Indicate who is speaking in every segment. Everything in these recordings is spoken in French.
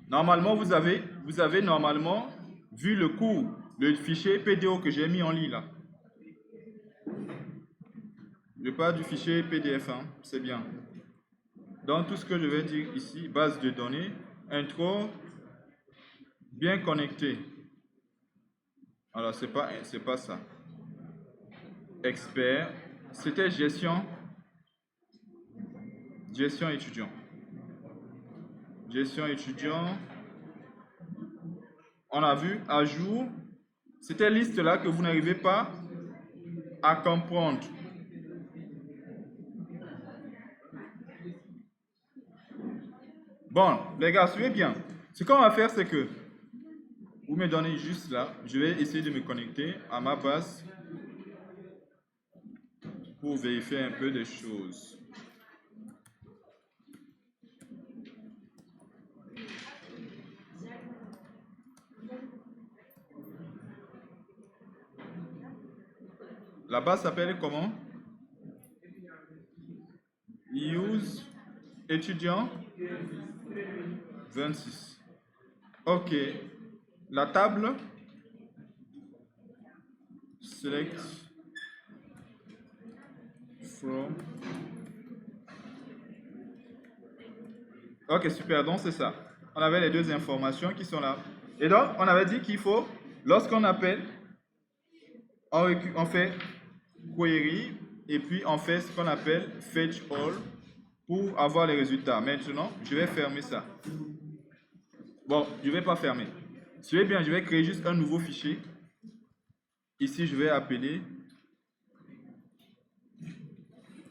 Speaker 1: Normalement, vous avez normalement vu le cours, le fichier PDO que j'ai mis en ligne là. Je parle du fichier PDF, hein, c'est bien. Donc tout ce que je vais dire ici, base de données, intro, bien connecté. Alors c'est pas ça. Expert, c'était gestion étudiant. Gestion étudiant. On a vu à jour. C'était liste là que vous n'arrivez pas à comprendre. Bon, les gars, suivez bien. Ce qu'on va faire, c'est que vous me donnez juste là. Je vais essayer de me connecter à ma base pour vérifier un peu des choses. La base s'appelle comment? Use étudiant 26. Ok. La table. Select from. Ok, super. Donc c'est ça. On avait les deux informations qui sont là. Et donc, on avait dit qu'il faut, lorsqu'on appelle, on fait query et puis on fait ce qu'on appelle fetch all pour avoir les résultats. Maintenant, je vais fermer ça. Bon, je ne vais pas fermer. Suivez bien, je vais créer juste un nouveau fichier. Ici, je vais appeler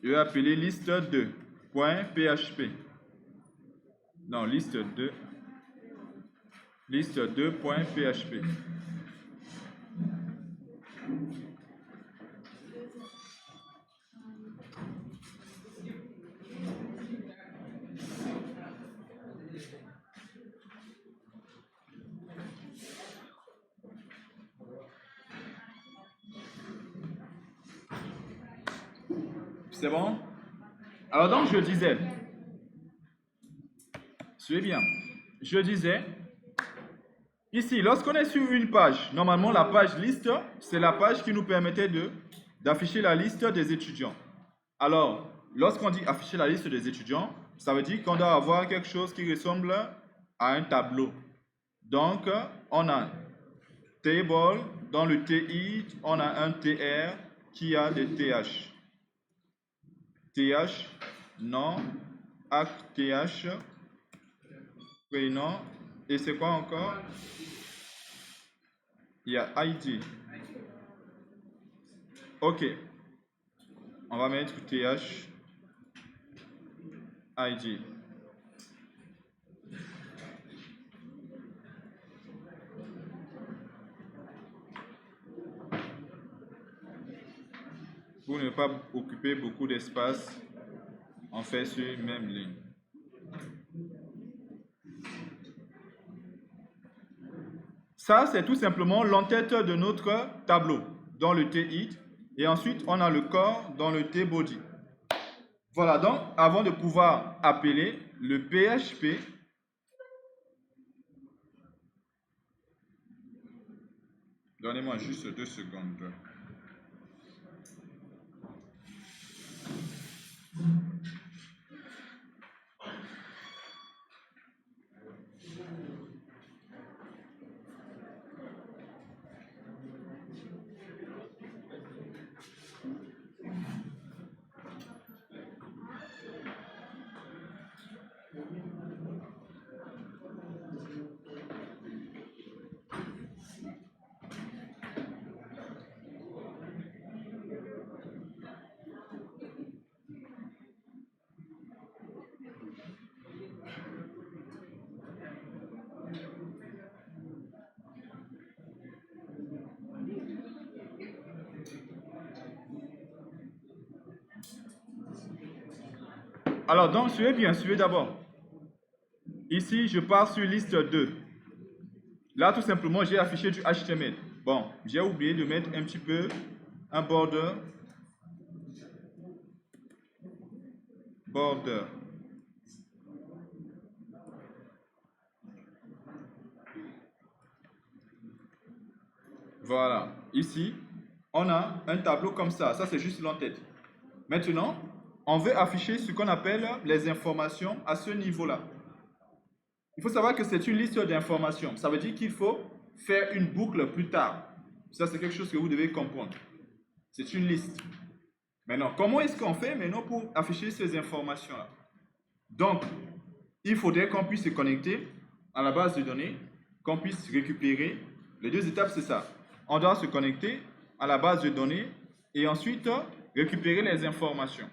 Speaker 1: liste 2.php. Non, liste 2.php. C'est bon? Alors donc je disais, suivez bien, je disais, ici, lorsqu'on est sur une page, normalement la page liste, c'est la page qui nous permettait d'afficher la liste des étudiants. Alors, lorsqu'on dit afficher la liste des étudiants, ça veut dire qu'on doit avoir quelque chose qui ressemble à un tableau. Donc, on a table, dans le TI, on a un TR qui a des TH. TH, nom, acte TH, prénom, et c'est quoi encore? Il y a ID. Ok. On va mettre TH, ID. Pour ne pas occuper beaucoup d'espace, on fait sur une même ligne. Ça, c'est tout simplement l'entête de notre tableau dans le TI. Et ensuite, on a le corps dans le T-body. Voilà, donc, avant de pouvoir appeler le PHP, donnez-moi juste 2 secondes. Alors, donc, suivez bien, suivez d'abord. Ici, je pars sur liste 2. Là, tout simplement, j'ai affiché du HTML. Bon, j'ai oublié de mettre un petit peu un border. Voilà. Ici, on a un tableau comme ça. Ça, c'est juste l'entête. Maintenant, on veut afficher ce qu'on appelle les informations à ce niveau-là. Il faut savoir que c'est une liste d'informations. Ça veut dire qu'il faut faire une boucle plus tard. Ça, c'est quelque chose que vous devez comprendre. C'est une liste. Maintenant, comment est-ce qu'on fait maintenant pour afficher ces informations-là? Donc, il faudrait qu'on puisse se connecter à la base de données, qu'on puisse récupérer. Les deux étapes, c'est ça. On doit se connecter à la base de données et ensuite récupérer les informations.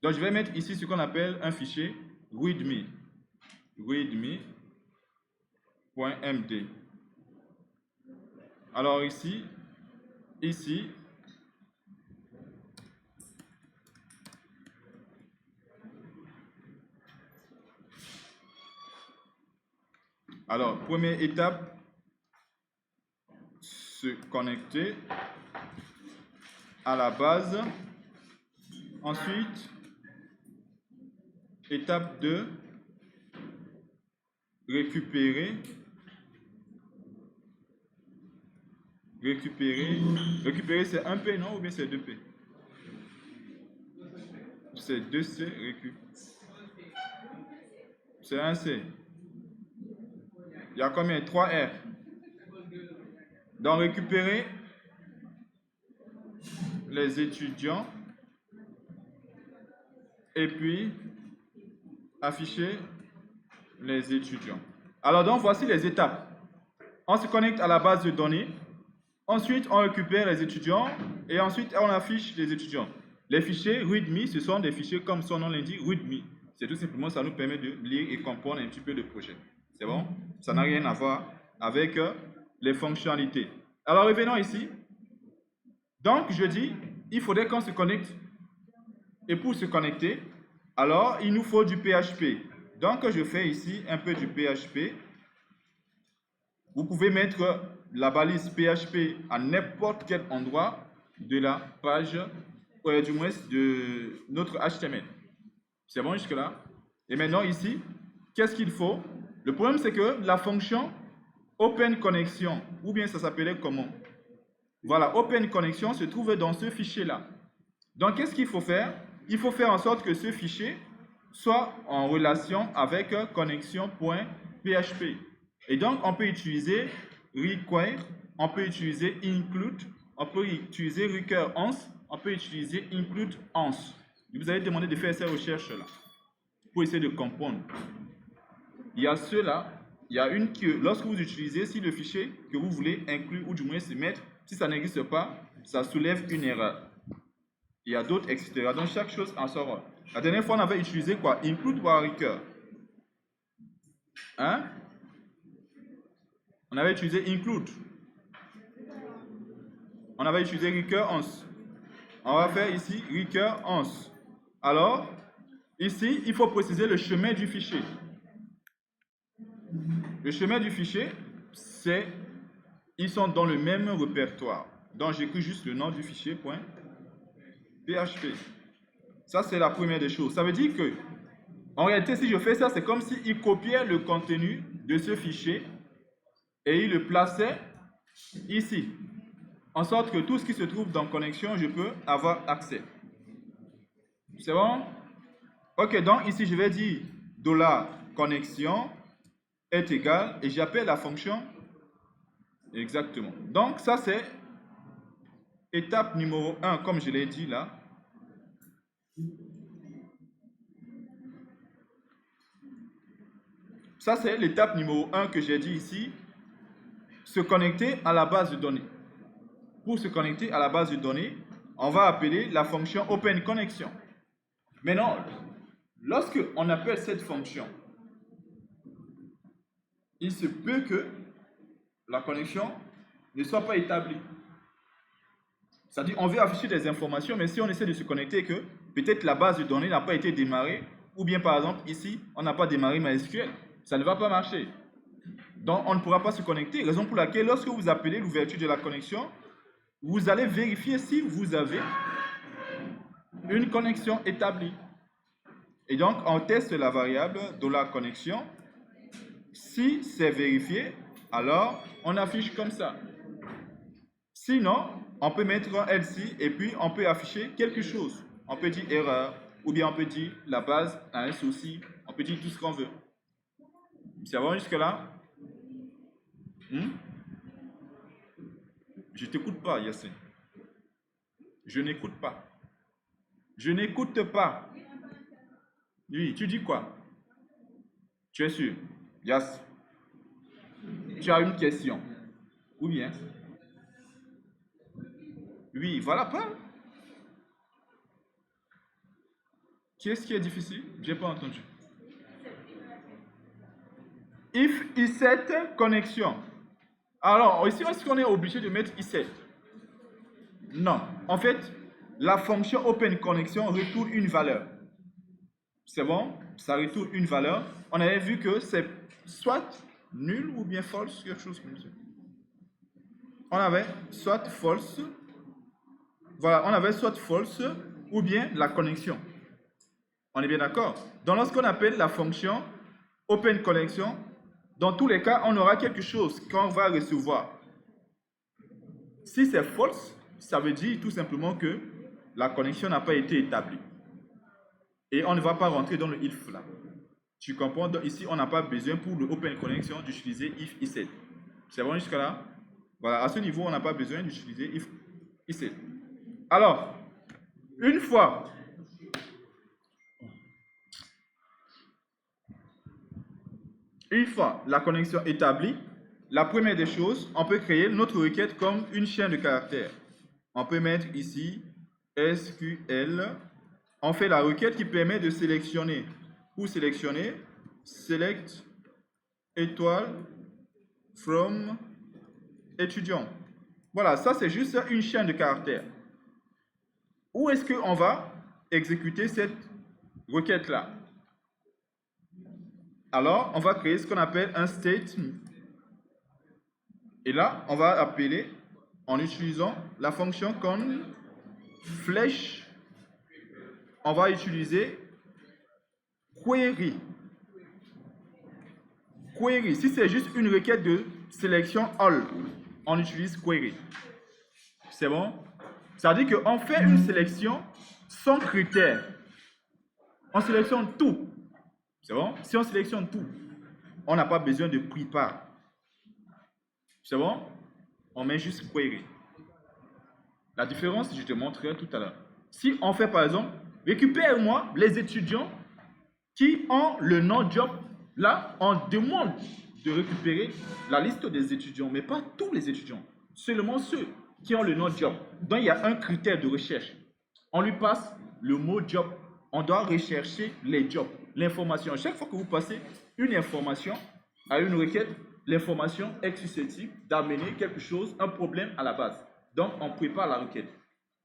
Speaker 1: Donc, je vais mettre ici ce qu'on appelle un fichier readme. readme.md. Alors ici, alors, première étape, se connecter à la base. Ensuite, étape 2, récupérer. Récupérer, c'est un P, non? Ou bien c'est 2 P? C'est 2C, récup. C'est un C. Il y a combien? 3 R. Donc, récupérer les étudiants et puis afficher les étudiants. Alors, donc, voici les étapes. On se connecte à la base de données. Ensuite, on récupère les étudiants et ensuite, on affiche les étudiants. Les fichiers README, ce sont des fichiers comme son nom l'indique, README. C'est tout simplement, ça nous permet de lire et comprendre un petit peu le projet. C'est bon? Ça n'a rien à voir avec les fonctionnalités. Alors, revenons ici. Donc, je dis, il faudrait qu'on se connecte. Et pour se connecter, alors, il nous faut du PHP. Donc, je fais ici un peu du PHP. Vous pouvez mettre la balise PHP à n'importe quel endroit de la page, du moins de notre HTML. C'est bon jusque-là? Et maintenant ici, qu'est-ce qu'il faut? Le problème c'est que la fonction Open Connection, ou bien ça s'appelait comment? Voilà, Open Connection se trouve dans ce fichier-là. Donc qu'est-ce qu'il faut faire? Il faut faire en sorte que ce fichier soit en relation avec connexion.php. Et donc, on peut utiliser require, on peut utiliser include, on peut utiliser recurrence, on peut utiliser include once. Je vous avais demandé de faire ces recherches-là pour essayer de comprendre. Il y a ceux-là, il y a une que, lorsque vous utilisez, si le fichier que vous voulez inclure ou du moins se mettre, si ça n'existe pas, ça soulève une erreur. Il y a d'autres, etc. Donc, chaque chose en sort. La dernière fois, on avait utilisé quoi? Include ou recur? Hein? On avait utilisé include. On avait utilisé recurrence. On va faire ici recurrence. Alors, ici, il faut préciser le chemin du fichier. Le chemin du fichier, c'est, ils sont dans le même répertoire. Donc, j'écris juste le nom du fichier, .php. Ça, c'est la première des choses. Ça veut dire que, en réalité, si je fais ça, c'est comme s'il copiait le contenu de ce fichier et il le plaçait ici. En sorte que tout ce qui se trouve dans connexion, je peux avoir accès. C'est bon? Ok, donc ici, je vais dire $connexion est égal et j'appelle la fonction exactement. Donc, ça, c'est étape numéro 1, comme je l'ai dit là. Ça, c'est l'étape numéro 1 que j'ai dit ici. Se connecter à la base de données. Pour se connecter à la base de données, on va appeler la fonction Open Connection. Maintenant, lorsque on appelle cette fonction, il se peut que la connexion ne soit pas établie. C'est-à-dire, on veut afficher des informations, mais si on essaie de se connecter, que peut-être la base de données n'a pas été démarrée, ou bien par exemple ici, on n'a pas démarré MySQL. Ça ne va pas marcher. Donc, on ne pourra pas se connecter. Raison pour laquelle, lorsque vous appelez l'ouverture de la connexion, vous allez vérifier si vous avez une connexion établie. Et donc, on teste la variable de la connexion. Si c'est vérifié, alors on affiche comme ça. Sinon, on peut mettre un else et puis on peut afficher quelque chose. On peut dire erreur, ou bien on peut dire la base a un souci. On peut dire tout ce qu'on veut. C'est bon jusque-là? Je ne t'écoute pas, Yassine. Je n'écoute pas. Je n'écoute pas. Oui, tu dis quoi? Tu es sûr? Yass. Tu as une question? Ou bien? Oui, voilà, parle. Qu'est-ce qui est difficile? Je n'ai pas entendu. If i7 connexion. Alors, ici, est-ce qu'on est obligé de mettre i7? Non. En fait, la fonction open connection retourne une valeur. C'est bon? Ça retourne une valeur. On avait vu que c'est soit nul ou bien false, quelque chose comme ça. On avait soit false. Voilà, on avait soit false ou bien la connexion. On est bien d'accord? Donc, lorsqu'on appelle la fonction open connection, dans tous les cas, on aura quelque chose qu'on va recevoir. Si c'est false, ça veut dire tout simplement que la connexion n'a pas été établie. Et on ne va pas rentrer dans le if là. Tu comprends? Donc ici, on n'a pas besoin pour le open connection d'utiliser if i7. C'est bon jusqu'à là? Voilà, à ce niveau, on n'a pas besoin d'utiliser if i7. Alors, une fois la connexion établie, la première des choses, on peut créer notre requête comme une chaîne de caractères. On peut mettre ici SQL. On fait la requête qui permet de sélectionner. Pour sélectionner, select étoile from étudiant. Voilà, ça c'est juste une chaîne de caractères. Où est-ce qu'on va exécuter cette requête-là? Alors, on va créer ce qu'on appelle un statement. Et là, on va appeler, en utilisant la fonction con flèche, on va utiliser query. Query, si c'est juste une requête de sélection all, on utilise query. C'est bon? Ça veut dire qu'on fait une sélection sans critère. On sélectionne tout. C'est bon? Si on sélectionne tout, on n'a pas besoin de prepare. C'est bon? On met juste query. La différence, je te montrerai tout à l'heure. Si on fait par exemple, récupère-moi les étudiants qui ont le nom job. Là, on demande de récupérer la liste des étudiants, mais pas tous les étudiants. Seulement ceux qui ont le nom job. Donc, il y a un critère de recherche. On lui passe le mot job. On doit rechercher les jobs, l'information. Chaque fois que vous passez une information à une requête, l'information est susceptible d'amener quelque chose, un problème à la base. Donc, on prépare la requête.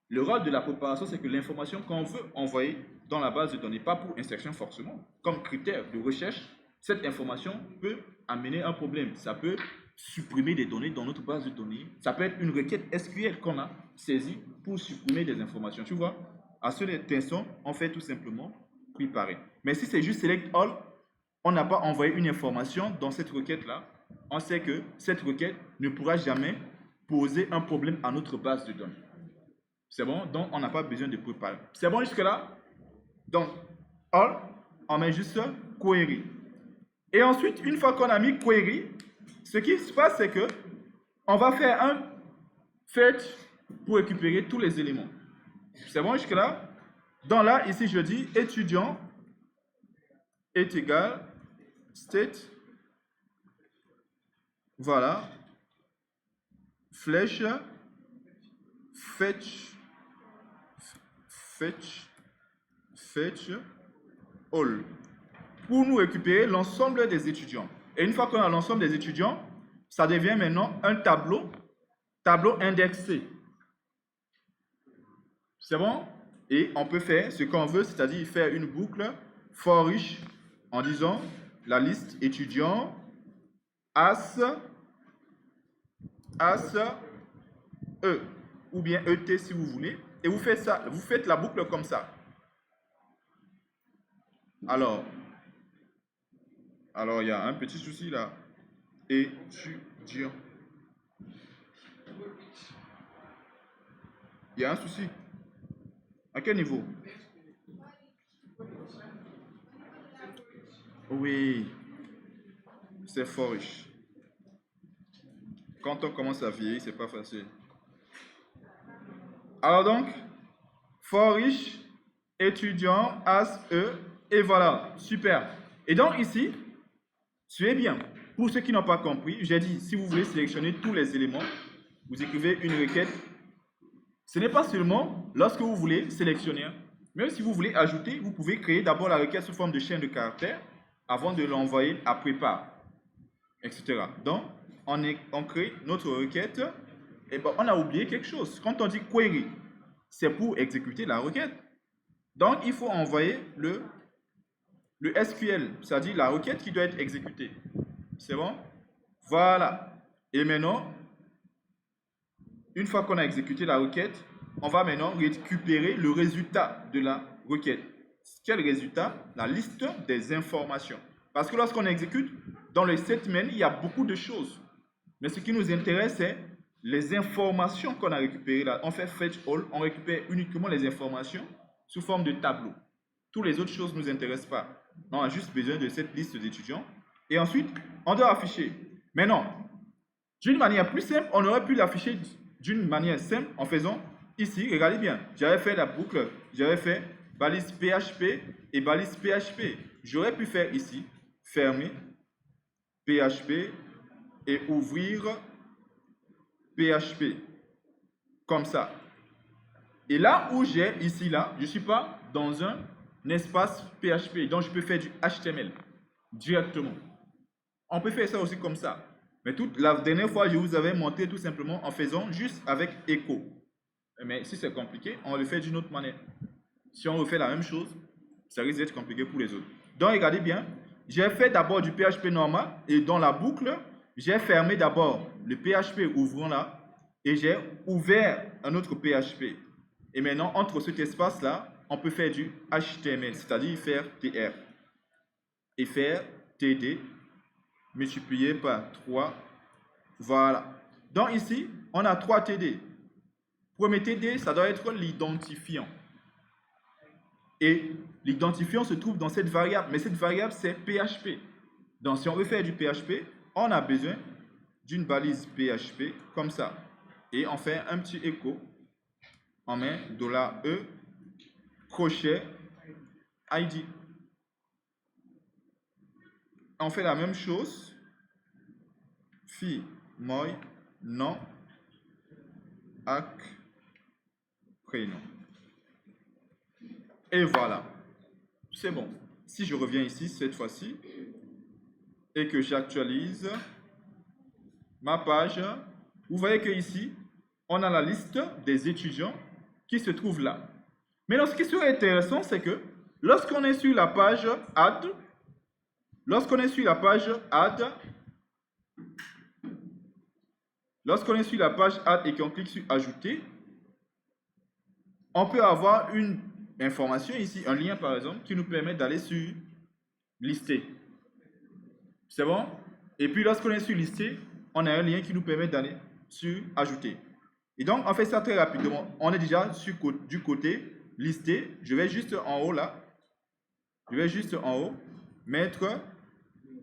Speaker 1: Le rôle de la préparation, c'est que l'information qu'on veut envoyer dans la base de données, pas pour insertion forcément, comme critère de recherche, cette information peut amener un problème. Ça peut supprimer des données dans notre base de données. Ça peut être une requête SQL qu'on a saisie pour supprimer des informations. Tu vois? À ce instant, on fait tout simplement préparer. Mais si c'est juste select all, on n'a pas envoyé une information dans cette requête-là. On sait que cette requête ne pourra jamais poser un problème à notre base de données. C'est bon? Donc, on n'a pas besoin de préparer. C'est bon jusque-là? Donc, all, on met juste query. Et ensuite, une fois qu'on a mis query, ce qui se passe, c'est que on va faire un fetch pour récupérer tous les éléments. C'est bon jusque-là? Donc là, ici, je dis étudiant est égal state. Voilà. Flèche fetch all. Pour nous récupérer l'ensemble des étudiants. Et une fois qu'on a l'ensemble des étudiants, ça devient maintenant un tableau indexé. C'est bon? Et on peut faire ce qu'on veut, c'est-à-dire faire une boucle for each en disant la liste étudiant as E ou bien ET si vous voulez. Et vous faites ça, vous faites la boucle comme ça. Alors, il y a un petit souci là. Étudiant. Il y a un souci. À quel niveau? Oui, c'est for each. Quand on commence à vieillir, c'est pas facile. Alors donc, for each, étudiant, as, E, et voilà, super. Et donc ici, suivez bien. Pour ceux qui n'ont pas compris, j'ai dit, si vous voulez sélectionner tous les éléments, vous écrivez une requête. Ce n'est pas seulement lorsque vous voulez sélectionner, même si vous voulez ajouter, vous pouvez créer d'abord la requête sous forme de chaîne de caractères avant de l'envoyer à prépare, etc. Donc, on crée notre requête et ben, on a oublié quelque chose. Quand on dit query, c'est pour exécuter la requête. Donc, il faut envoyer le SQL, c'est-à-dire la requête qui doit être exécutée. C'est bon? Voilà. Et maintenant, une fois qu'on a exécuté la requête, on va maintenant récupérer le résultat de la requête. Quel résultat? La liste des informations. Parce que lorsqu'on exécute, dans le statement, il y a beaucoup de choses. Mais ce qui nous intéresse, c'est les informations qu'on a récupérées là. On fait fetch all, on récupère uniquement les informations sous forme de tableau. Toutes les autres choses ne nous intéressent pas. On a juste besoin de cette liste d'étudiants. Et ensuite, on doit afficher. Maintenant, d'une manière plus simple, on aurait pu l'afficher d'une manière simple en faisant ici, regardez bien, j'avais fait la boucle, j'avais fait balise PHP et balise PHP. J'aurais pu faire ici, fermer PHP et ouvrir PHP, comme ça. Et là où j'ai ici, là, je ne suis pas dans un espace PHP, donc je peux faire du HTML directement. On peut faire ça aussi comme ça. Mais la dernière fois, je vous avais montré tout simplement en faisant juste avec echo. Mais si c'est compliqué, on le fait d'une autre manière. Si on refait la même chose, ça risque d'être compliqué pour les autres. Donc, regardez bien. J'ai fait d'abord du PHP normal et dans la boucle, j'ai fermé d'abord le PHP ouvrant là et j'ai ouvert un autre PHP. Et maintenant, entre cet espace-là, on peut faire du HTML, c'est-à-dire faire TR et faire TD multiplié par 3. Voilà. Donc ici, on a 3 TD. Premier TD, ça doit être l'identifiant. Et l'identifiant se trouve dans cette variable. Mais cette variable, c'est PHP. Donc si on veut faire du PHP, on a besoin d'une balise PHP comme ça. Et on fait un petit écho. On met $E, crochet, ID. On fait la même chose. Fille, moi, nom, ac, prénom. Et voilà. C'est bon. Si je reviens ici, cette fois-ci, et que j'actualise ma page, vous voyez que ici, on a la liste des étudiants qui se trouvent là. Mais ce qui serait intéressant, c'est que lorsqu'on est sur la page Add, et qu'on clique sur Ajouter, on peut avoir une information ici, un lien par exemple, qui nous permet d'aller sur Lister. C'est bon? Et puis lorsqu'on est sur Lister, on a un lien qui nous permet d'aller sur Ajouter. Et donc, on fait ça très rapidement. On est déjà du côté Lister. Je vais juste en haut là. Je vais juste en haut mettre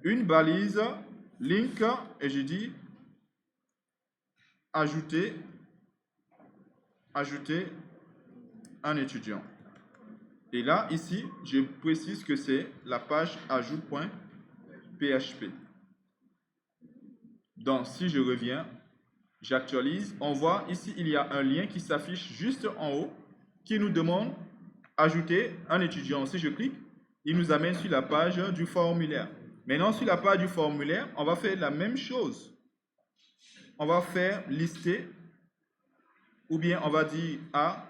Speaker 1: une balise link et je dis ajouter un étudiant. Et là, ici, je précise que c'est la page ajout.php. Donc, si je reviens, j'actualise, on voit ici, il y a un lien qui s'affiche juste en haut qui nous demande ajouter un étudiant. Si je clique, il nous amène sur la page du formulaire. Maintenant, sur la page du formulaire, on va faire la même chose. On va faire lister ou bien on va dire à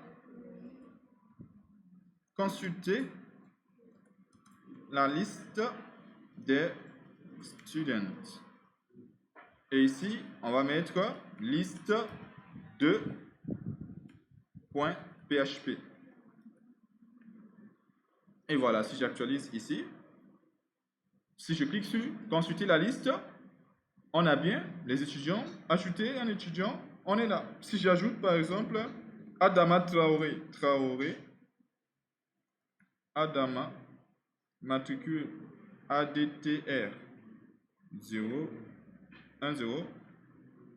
Speaker 1: consulter la liste des students. Et ici, on va mettre liste de .php. Et voilà, si j'actualise ici, si je clique sur consulter la liste, on a bien les étudiants. Ajouter un étudiant, on est là. Si j'ajoute par exemple Adama Traoré, Adama, matricule ADTR 0, 1, 0,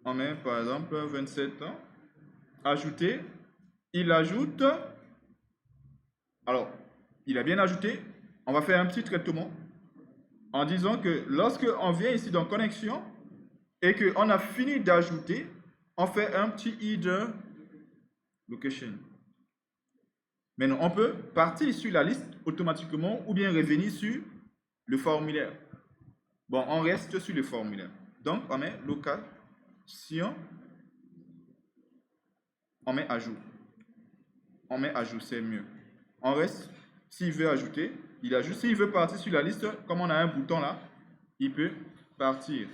Speaker 1: on met par exemple 27 ans. Ajouter, il ajoute, alors il a bien ajouté, on va faire un petit traitement en disant que lorsque on vient ici dans connexion et qu'on a fini d'ajouter, on fait un petit header location. Maintenant, on peut partir sur la liste automatiquement ou bien revenir sur le formulaire. Bon, on reste sur le formulaire. Donc, on met location, on met ajout. On met ajout, c'est mieux. On reste, s'il veut ajouter, il ajoute. S'il veut partir sur la liste, comme on a un bouton là, il peut partir.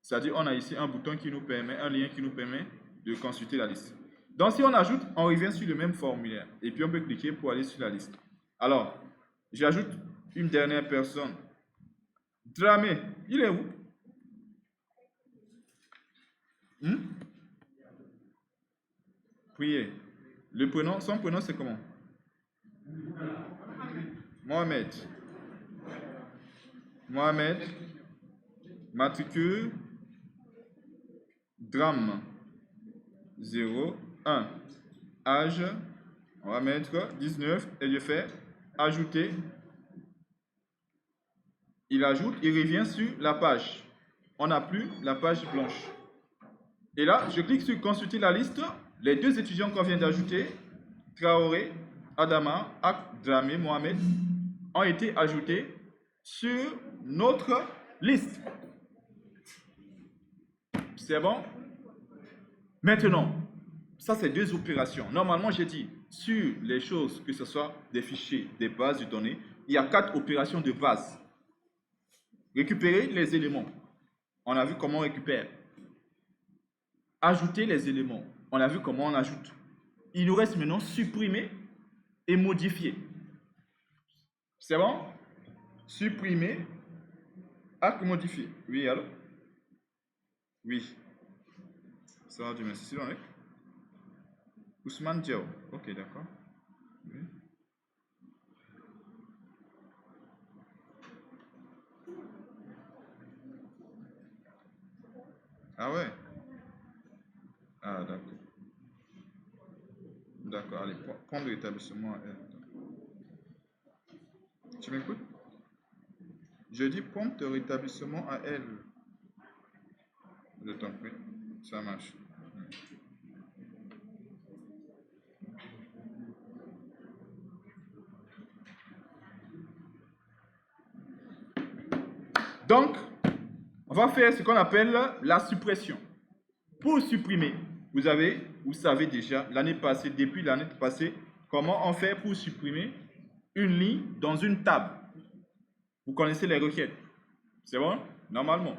Speaker 1: C'est-à-dire, on a ici un bouton qui nous permet, un lien qui nous permet de consulter la liste. Donc, si on ajoute, on revient sur le même formulaire. Et puis, on peut cliquer pour aller sur la liste. Alors, j'ajoute une dernière personne. Dramé, il est où? Priez. Le prénom, son prénom, c'est comment? Mohamed. Mohamed. Matricule. Drame. 0, 1. Âge. On va mettre 19 et je fais ajouter. Il ajoute, il revient sur la page. On n'a plus la page blanche. Et là, je clique sur consulter la liste. Les deux étudiants qu'on vient d'ajouter, Traoré, Adama, Dramé, Mohamed, ont été ajoutés sur notre liste. C'est bon? Maintenant, ça c'est deux opérations. Normalement, j'ai dit, sur les choses, que ce soit des fichiers, des bases de données, il y a 4 opérations de base. Récupérer les éléments. On a vu comment on récupère. Ajouter les éléments. On a vu comment on ajoute. Il nous reste maintenant supprimer et modifier. C'est bon? Supprimer, acte modifier. Oui, alors? Oui. Ça va du même. C'est avec Ousmane Diao. Ok, d'accord. Oui. Ah ouais? Ah, d'accord. D'accord, allez, prendre l'établissement à elle. Tu m'écoutes? Je dis prompt rétablissement à elle. Je t'en prie, ça marche. Donc, on va faire ce qu'on appelle la suppression. Pour supprimer, vous savez déjà, l'année passée, depuis l'année passée, comment on fait pour supprimer une ligne dans une table. Vous connaissez les requêtes. C'est bon? Normalement.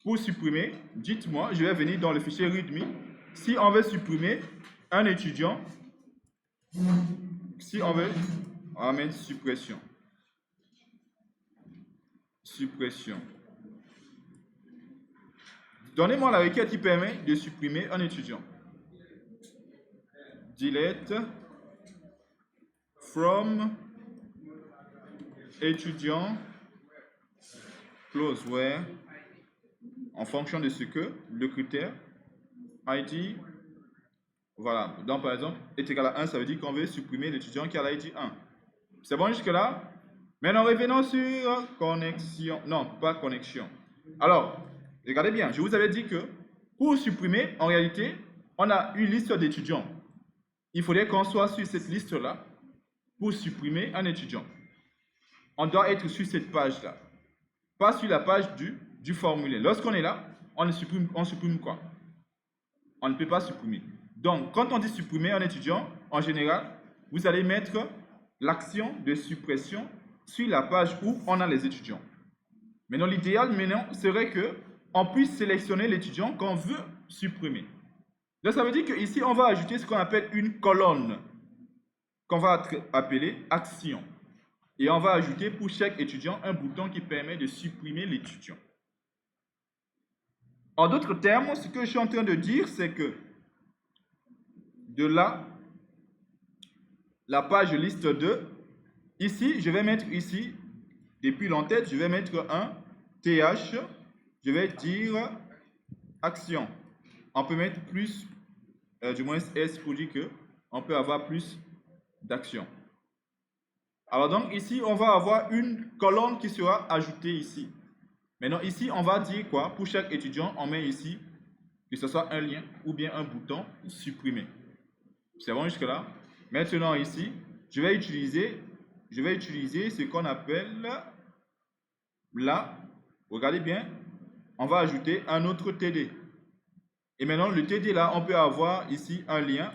Speaker 1: Pour supprimer, dites-moi, je vais venir dans le fichier README. Si on veut supprimer un étudiant, si on veut, on va mettre suppression. Suppression. Donnez-moi la requête qui permet de supprimer un étudiant. Delete from étudiant close where en fonction de ce que le critère ID, voilà, donc par exemple est égal à 1, ça veut dire qu'on veut supprimer l'étudiant qui a l'ID 1. C'est bon jusque là? Maintenant revenons sur connexion, non pas connexion. Alors, regardez bien, je vous avais dit que pour supprimer, en réalité, on a une liste d'étudiants. Il faudrait qu'on soit sur cette liste-là pour supprimer un étudiant. On doit être sur cette page-là, pas sur la page du formulaire. Lorsqu'on est là, on supprime quoi? On ne peut pas supprimer. Donc, quand on dit supprimer un étudiant, en général, vous allez mettre l'action de suppression sur la page où on a les étudiants. Maintenant, l'idéal maintenant serait qu'on puisse sélectionner l'étudiant qu'on veut supprimer. Donc, ça veut dire qu'ici, on va ajouter ce qu'on appelle une colonne qu'on va appeler action. Et on va ajouter pour chaque étudiant un bouton qui permet de supprimer l'étudiant. En d'autres termes, ce que je suis en train de dire, c'est que de là, la page liste 2, ici, je vais mettre ici, depuis l'entête, je vais mettre un TH, je vais dire action. On peut mettre plus, du moins S pour dire qu'on peut avoir plus d'actions. Alors donc ici, on va avoir une colonne qui sera ajoutée ici. Maintenant ici, on va dire quoi? Pour chaque étudiant, on met ici, que ce soit un lien ou bien un bouton supprimer. C'est bon jusque là? Maintenant ici, je vais utiliser ce qu'on appelle là, regardez bien, on va ajouter un autre TD. Et maintenant le TD là, on peut avoir ici un lien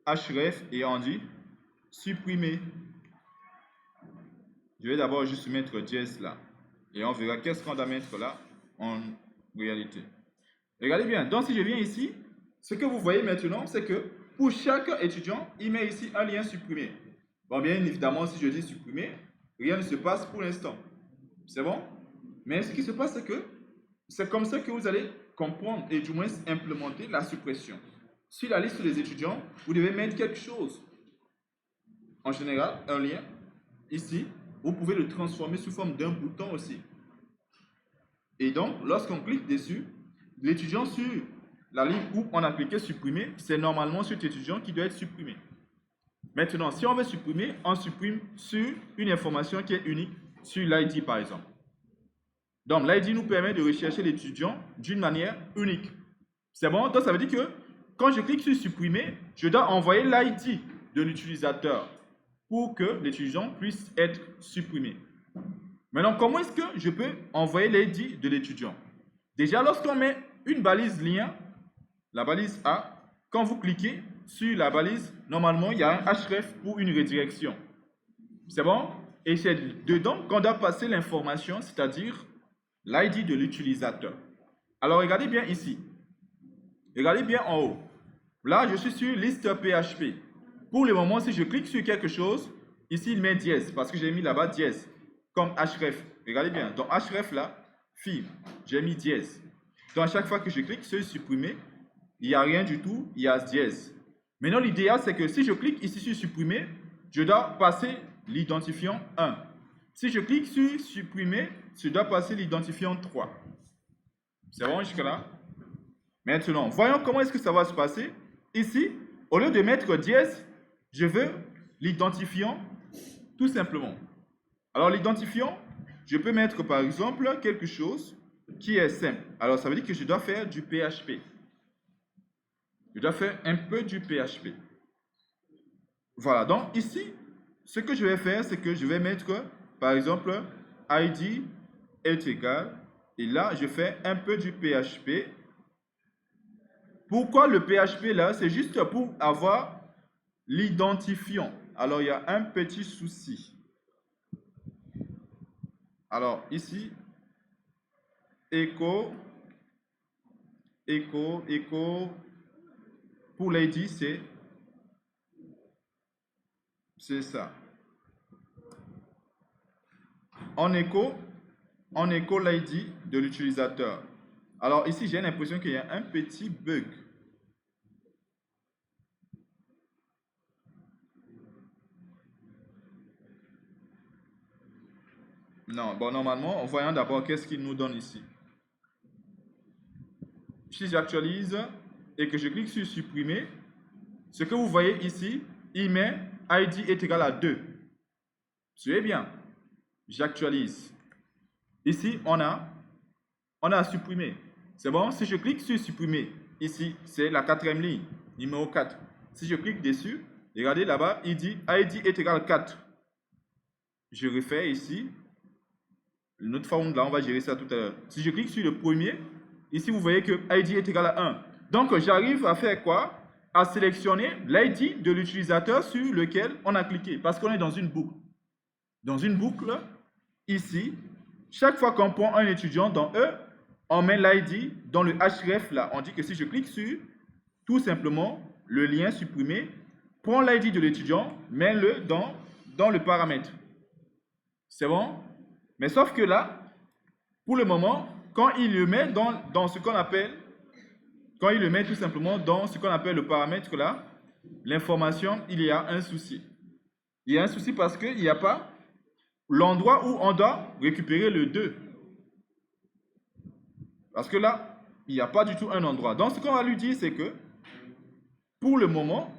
Speaker 1: href et on dit supprimer. Je vais d'abord juste mettre dièse là. Et on verra qu'est-ce qu'on doit mettre là en réalité. Regardez bien. Donc, si je viens ici, ce que vous voyez maintenant, c'est que pour chaque étudiant, il met ici un lien supprimé. Bon, bien évidemment, si je dis supprimer, rien ne se passe pour l'instant. C'est bon? Mais ce qui se passe, c'est que c'est comme ça que vous allez comprendre et du moins implémenter la suppression. Sur la liste des étudiants, vous devez mettre quelque chose. En général, un lien ici. Vous pouvez le transformer sous forme d'un bouton aussi. Et donc, lorsqu'on clique dessus, l'étudiant sur la ligne où on a cliqué supprimer, c'est normalement cet étudiant qui doit être supprimé. Maintenant, si on veut supprimer, on supprime sur une information qui est unique, sur l'ID par exemple. Donc, l'ID nous permet de rechercher l'étudiant d'une manière unique. C'est bon? Donc, ça veut dire que quand je clique sur supprimer, je dois envoyer l'ID de l'utilisateur pour que l'étudiant puisse être supprimé. Maintenant, comment est-ce que je peux envoyer l'ID de l'étudiant? Déjà, lorsqu'on met une balise lien, la balise A, quand vous cliquez sur la balise, normalement, il y a un href pour une redirection. C'est bon? Et c'est dedans qu'on doit passer l'information, c'est-à-dire l'ID de l'utilisateur. Alors, regardez bien ici. Regardez bien en haut. Là, je suis sur liste PHP. Pour le moment, si je clique sur quelque chose, ici, il met dièse, parce que j'ai mis là-bas dièse, comme href. Regardez bien, dans href là, fil, j'ai mis dièse. Donc, à chaque fois que je clique sur supprimer, il n'y a rien du tout, il y a dièse. Maintenant, l'idéal, c'est que si je clique ici sur supprimer, je dois passer l'identifiant 1. Si je clique sur supprimer, je dois passer l'identifiant 3. C'est bon jusque-là? Maintenant, voyons comment est-ce que ça va se passer. Ici, au lieu de mettre dièse, je veux l'identifiant tout simplement. Alors, l'identifiant, je peux mettre par exemple quelque chose qui est simple. Alors, ça veut dire que je dois faire du PHP. Je dois faire un peu du PHP. Voilà, donc ici, ce que je vais faire, c'est que je vais mettre, par exemple, ID est égal, et là, je fais un peu du PHP. Pourquoi le PHP là? C'est juste pour avoir l'identifiant. Alors, il y a un petit souci. Alors, ici, echo, pour l'ID, c'est ça. En écho l'ID de l'utilisateur. Alors, ici, j'ai l'impression qu'il y a un petit bug. Non, bon, normalement, voyons d'abord qu'est-ce qu'il nous donne ici. Si j'actualise et que je clique sur supprimer, ce que vous voyez ici, il met ID est égal à 2. Suivez bien. J'actualise. Ici, on a supprimé. C'est bon? Si je clique sur supprimer, ici, c'est la 4e ligne, numéro 4. Si je clique dessus, regardez là-bas, il dit ID est égal à 4. Je refais ici. Notre forme là, on va gérer ça tout à l'heure. Si je clique sur le premier, ici vous voyez que ID est égal à 1. Donc j'arrive à faire quoi? à sélectionner l'ID de l'utilisateur sur lequel on a cliqué, parce qu'on est dans une boucle. Dans une boucle, ici, chaque fois qu'on prend un étudiant dans E, on met l'ID dans le href là. On dit que si je clique sur, tout simplement, le lien supprimé, prends l'ID de l'étudiant, mets-le dans le paramètre. C'est bon? Mais sauf que là, pour le moment, quand il le met dans ce qu'on appelle, quand il le met tout simplement dans ce qu'on appelle le paramètre là, l'information, il y a un souci. Il y a un souci parce qu'il n'y a pas l'endroit où on doit récupérer le 2. Parce que là, il n'y a pas du tout un endroit. Donc, ce qu'on va lui dire, c'est que, pour le moment,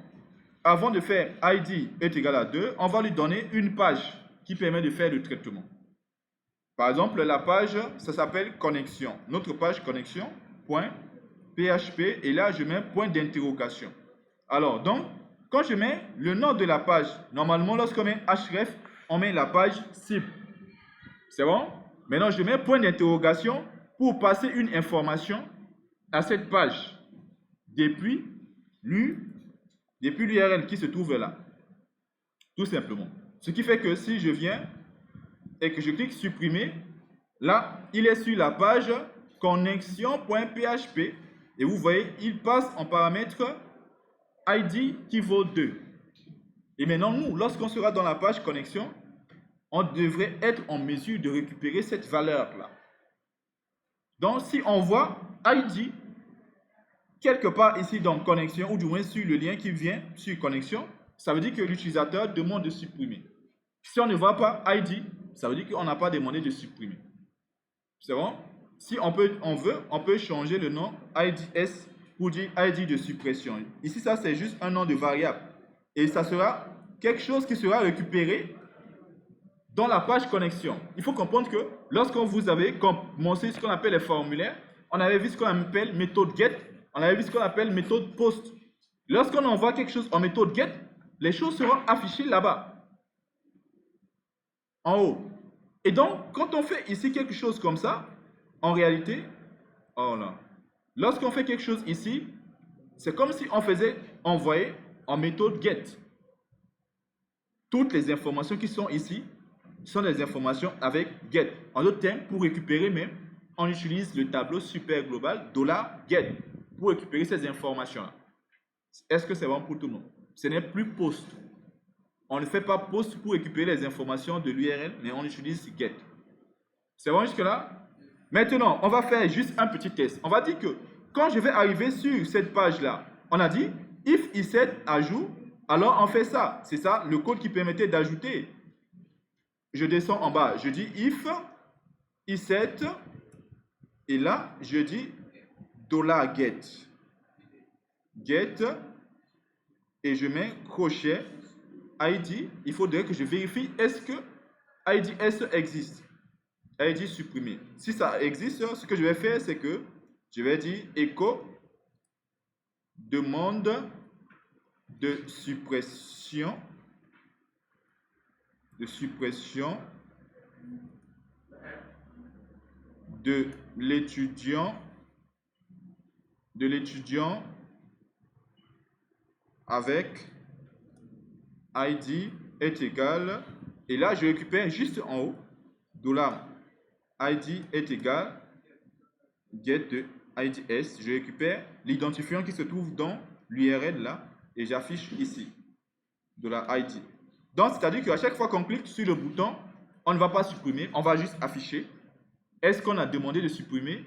Speaker 1: avant de faire ID est égal à 2, on va lui donner une page qui permet de faire le traitement. Par exemple, la page, ça s'appelle connexion. Notre page connexion.php, et là, je mets point d'interrogation. Alors, donc, quand je mets le nom de la page, normalement, lorsqu'on met href, on met la page cible. C'est bon? Maintenant, je mets point d'interrogation pour passer une information à cette page depuis l'URL qui se trouve là. Tout simplement. Ce qui fait que si je viens et que je clique supprimer, là, il est sur la page connexion.php et vous voyez, il passe en paramètre ID qui vaut 2. Et maintenant, nous, lorsqu'on sera dans la page connexion, on devrait être en mesure de récupérer cette valeur-là. Donc, si on voit ID quelque part ici dans connexion, ou du moins sur le lien qui vient sur connexion, ça veut dire que l'utilisateur demande de supprimer. Si on ne voit pas ID, ça veut dire qu'on n'a pas demandé de supprimer. C'est bon? Si on veut, on peut changer le nom IDS pour dire ID de suppression. Ici, ça, c'est juste un nom de variable. Et ça sera quelque chose qui sera récupéré dans la page connexion. Il faut comprendre que lorsqu'on vous avait commencé ce qu'on appelle les formulaires, on avait vu ce qu'on appelle méthode get, on avait vu ce qu'on appelle méthode post. Lorsqu'on envoie quelque chose en méthode get, les choses seront affichées là-bas, en haut. Et donc, quand on fait ici quelque chose comme ça, en réalité, oh là, lorsqu'on fait quelque chose ici, c'est comme si on faisait envoyer en méthode get. Toutes les informations qui sont ici sont des informations avec get. En d'autres termes, pour récupérer même, on utilise le tableau super global $get pour récupérer ces informations-là. Est-ce que c'est bon pour tout le monde? Ce n'est plus post. On ne fait pas post pour récupérer les informations de l'URL, mais on utilise get. C'est bon jusque-là? Maintenant, on va faire juste un petit test. On va dire que quand je vais arriver sur cette page-là, on a dit if iset ajout, alors on fait ça. C'est ça le code qui permettait d'ajouter. Je descends en bas, je dis if iset, et là, je dis $get. Get, et je mets crochet ID. Il faudrait que je vérifie est-ce que IDS existe. ID supprimé. Si ça existe, ce que je vais faire, c'est que je vais dire echo demande de suppression de l'étudiant avec ID est égal, et là je récupère juste en haut $ID est égal get de IDS, je récupère l'identifiant qui se trouve dans l'URL là et j'affiche ici $ID. Donc c'est-à-dire qu'à chaque fois qu'on clique sur le bouton, on ne va pas supprimer, on va juste afficher. Est-ce qu'on a demandé de supprimer?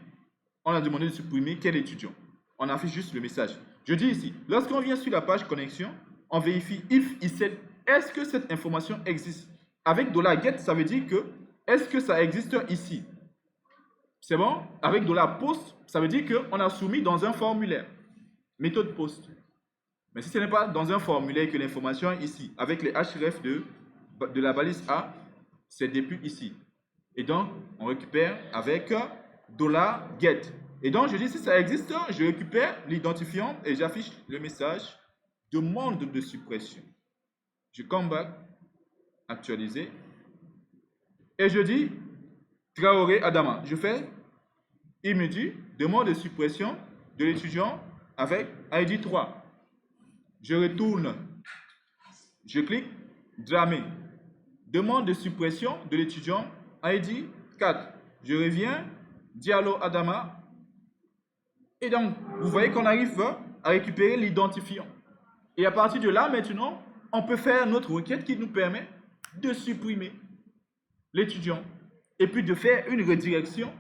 Speaker 1: On a demandé de supprimer quel étudiant? On affiche juste le message. Je dis ici, lorsqu'on vient sur la page connexion, on vérifie if iset, est-ce que cette information existe? Avec $get, ça veut dire que est-ce que ça existe ici? C'est bon? Avec $post, ça veut dire qu'on a soumis dans un formulaire. Méthode post. Mais si ce n'est pas dans un formulaire que l'information est ici, avec les href de la balise A, c'est depuis ici. Et donc, on récupère avec $get. Et donc, je dis si ça existe, je récupère l'identifiant et j'affiche le message demande de suppression. Je come back, actualiser. Et je dis Traoré Adama. Je fais, il me dit demande de suppression de l'étudiant avec ID 3. Je retourne, je clique, Dramé. Demande de suppression de l'étudiant ID 4. Je reviens, Diallo Adama. Et donc, vous voyez qu'on arrive à récupérer l'identifiant. Et à partir de là, maintenant, on peut faire notre requête qui nous permet de supprimer l'étudiant et puis de faire une redirection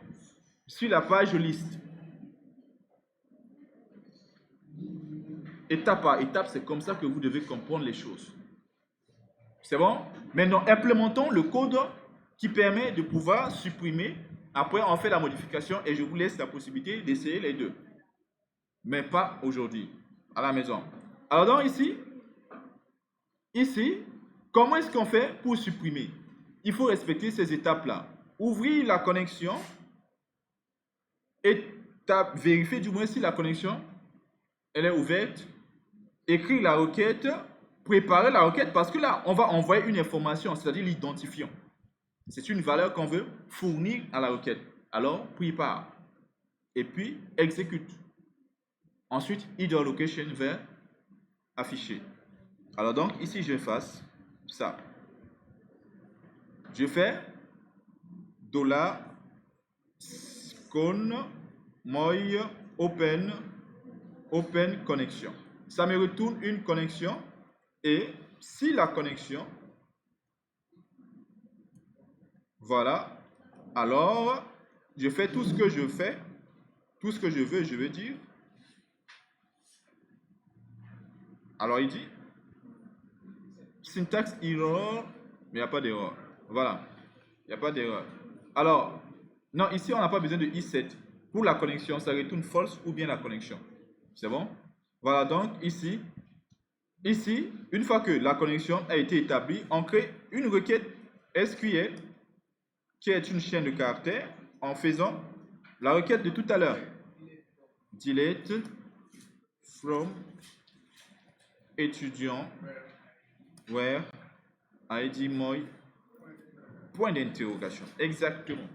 Speaker 1: sur la page liste. Étape par étape, c'est comme ça que vous devez comprendre les choses. C'est bon? Maintenant, implémentons le code qui permet de pouvoir supprimer. Après, on fait la modification et je vous laisse la possibilité d'essayer les deux. Mais pas aujourd'hui, à la maison. Alors donc ici, comment est-ce qu'on fait pour supprimer? Il faut respecter ces étapes-là. Ouvrir la connexion et vérifier du moins si la connexion elle est ouverte. Écrire la requête, préparer la requête parce que là, on va envoyer une information, c'est-à-dire l'identifiant. C'est une valeur qu'on veut fournir à la requête. Alors, prépare. Et puis, exécute. Ensuite, header location vers afficher. Alors donc, ici, je fasse ça. Je fais $con moi open connexion. Ça me retourne une connexion et si la connexion, voilà, alors je fais tout ce que je fais, tout ce que je veux dire. Alors il dit syntax error, mais il n'y a pas d'erreur. Voilà, il n'y a pas d'erreur. Alors, non, ici on n'a pas besoin de i7. Pour la connexion, ça retourne false ou bien la connexion. C'est bon? Voilà, donc ici, une fois que la connexion a été établie, on crée une requête SQL qui est une chaîne de caractères en faisant la requête de tout à l'heure. Delete from étudiant where ID moi point d'interrogation. Exactement.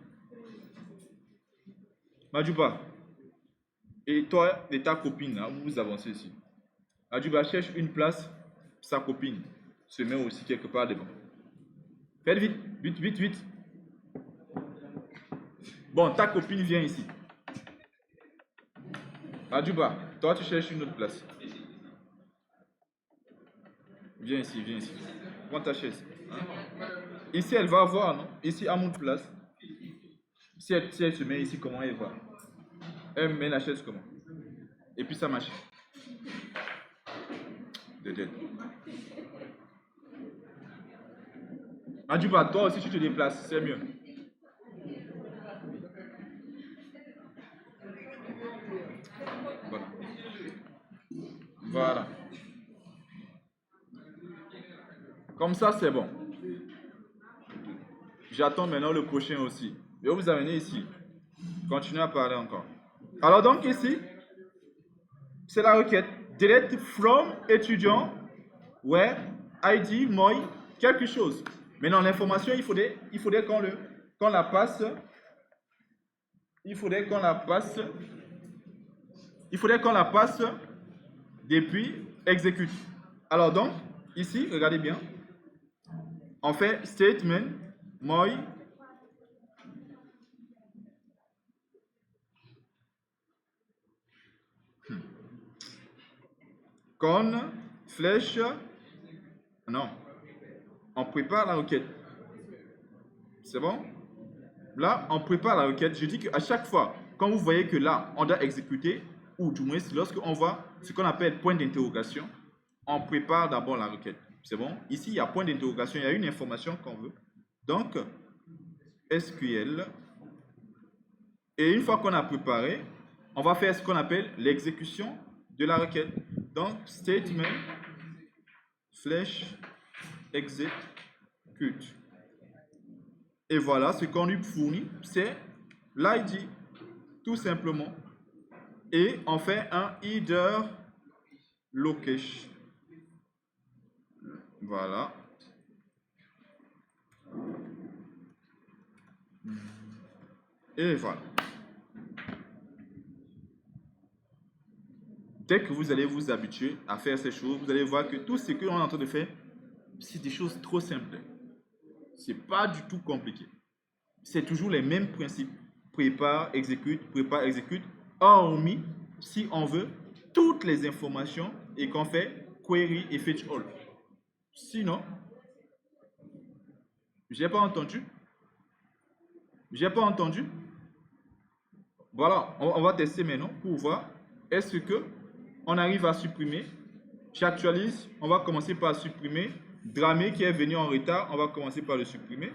Speaker 1: Majuba, et toi et ta copine, là, vous avancez ici. Majuba cherche une place, sa copine se met aussi quelque part devant. Faites vite, vite, vite, vite. Bon, ta copine vient ici. Majuba, toi tu cherches une autre place. Viens ici, viens ici. Prends ta chaise. Ici, elle va voir, non? Ici, à mon place. Si elle se met ici, comment elle va? Elle met la chaise comment? Et puis ça marche. Adjuba, toi aussi tu te déplaces, c'est mieux. Voilà. Voilà. Comme ça, c'est bon. J'attends maintenant le prochain aussi. Je vais vous amener ici. Continuez à parler encore. Alors donc ici, c'est la requête. Delete from étudiant where ID moi quelque chose. Maintenant l'information, il faudrait qu'on la passe. Il faudrait qu'on la passe. Il faudrait qu'on la passe depuis exécute. Alors donc, ici, regardez bien. On fait statement moi con flèche. Non. On prépare la requête. C'est bon? Là, on prépare la requête. Je dis qu'à chaque fois, quand vous voyez que là, on doit exécuter, ou du moins, lorsqu'on voit ce qu'on appelle point d'interrogation, on prépare d'abord la requête. C'est bon? Ici, il y a point d'interrogation, il y a une information qu'on veut. Donc, SQL. Et une fois qu'on a préparé, on va faire ce qu'on appelle l'exécution de la requête. Donc, statement, flèche, execute. Et voilà, ce qu'on lui fournit, c'est l'ID, tout simplement. Et on fait un header location. Voilà. Et voilà. Dès que vous allez vous habituer à faire ces choses, vous allez voir que tout ce qu'on est en train de faire, c'est des choses trop simples. C'est pas du tout compliqué. C'est toujours les mêmes principes. Prépare, exécute, hormis si on veut toutes les informations et qu'on fait query et fetch all. Sinon, j'ai pas entendu. J'ai pas entendu. Voilà, on va tester maintenant pour voir est-ce que on arrive à supprimer. J'actualise, on va commencer par supprimer. Dramé qui est venu en retard, on va commencer par le supprimer.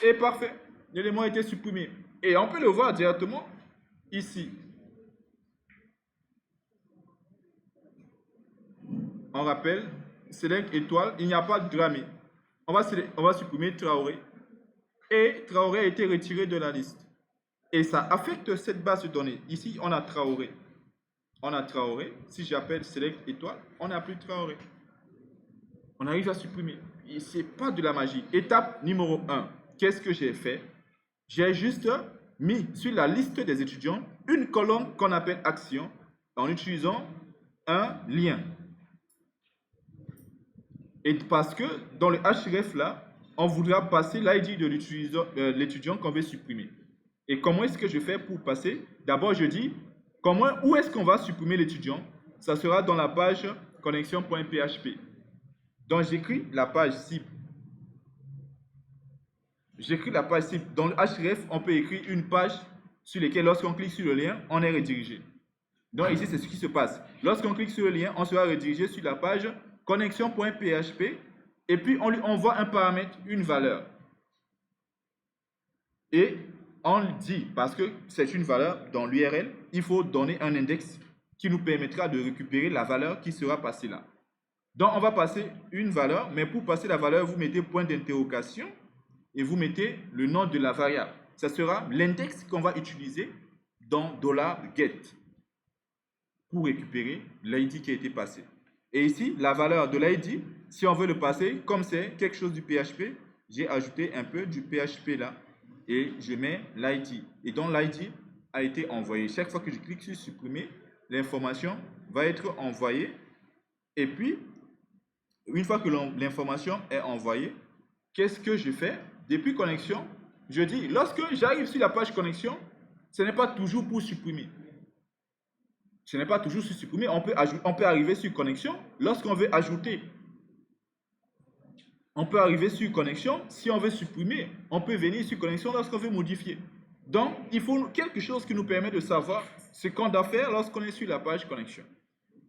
Speaker 1: Et parfait, l'élément a été supprimé. Et on peut le voir directement ici. On rappelle, select étoile, il n'y a pas de Dramé. On va supprimer Traoré. Et Traoré a été retiré de la liste. Et ça affecte cette base de données. Ici, on a Traoré. On a Traoré. Si j'appelle select étoile, on n'a plus Traoré. On arrive à supprimer. Ce n'est pas de la magie. Étape numéro 1. Qu'est-ce que j'ai fait? J'ai juste mis sur la liste des étudiants une colonne qu'on appelle action en utilisant un lien. Et parce que dans le href là, on voudra passer l'ID de l'étudiant qu'on veut supprimer. Et comment est-ce que je fais pour passer? D'abord, je dis où est-ce qu'on va supprimer l'étudiant? Ça sera dans la page connexion.php. Donc, j'écris la page cible. J'écris la page cible. Dans le href, on peut écrire une page sur laquelle, lorsqu'on clique sur le lien, on est redirigé. Donc, ici, c'est ce qui se passe. Lorsqu'on clique sur le lien, on sera redirigé sur la page connexion.php et puis on lui envoie un paramètre, une valeur. Et on dit, parce que c'est une valeur dans l'URL, il faut donner un index qui nous permettra de récupérer la valeur qui sera passée là. Donc, on va passer une valeur, mais pour passer la valeur, vous mettez point d'interrogation et vous mettez le nom de la variable. Ça sera l'index qu'on va utiliser dans $get pour récupérer l'ID qui a été passé. Et ici, la valeur de l'ID, si on veut le passer, comme c'est quelque chose du PHP, j'ai ajouté un peu du PHP là et je mets l'ID. Et donc, l'ID a été envoyé. Chaque fois que je clique sur supprimer, l'information va être envoyée. Et puis, une fois que l'information est envoyée, qu'est-ce que je fais? Depuis connexion, je dis, lorsque j'arrive sur la page connexion, ce n'est pas toujours pour supprimer. Ce n'est pas toujours sur supprimer. On peut arriver sur connexion lorsqu'on veut ajouter. On peut arriver sur connexion si on veut supprimer. On peut venir sur connexion lorsqu'on veut modifier. Donc, il faut quelque chose qui nous permet de savoir ce qu'on doit faire lorsqu'on est sur la page connexion.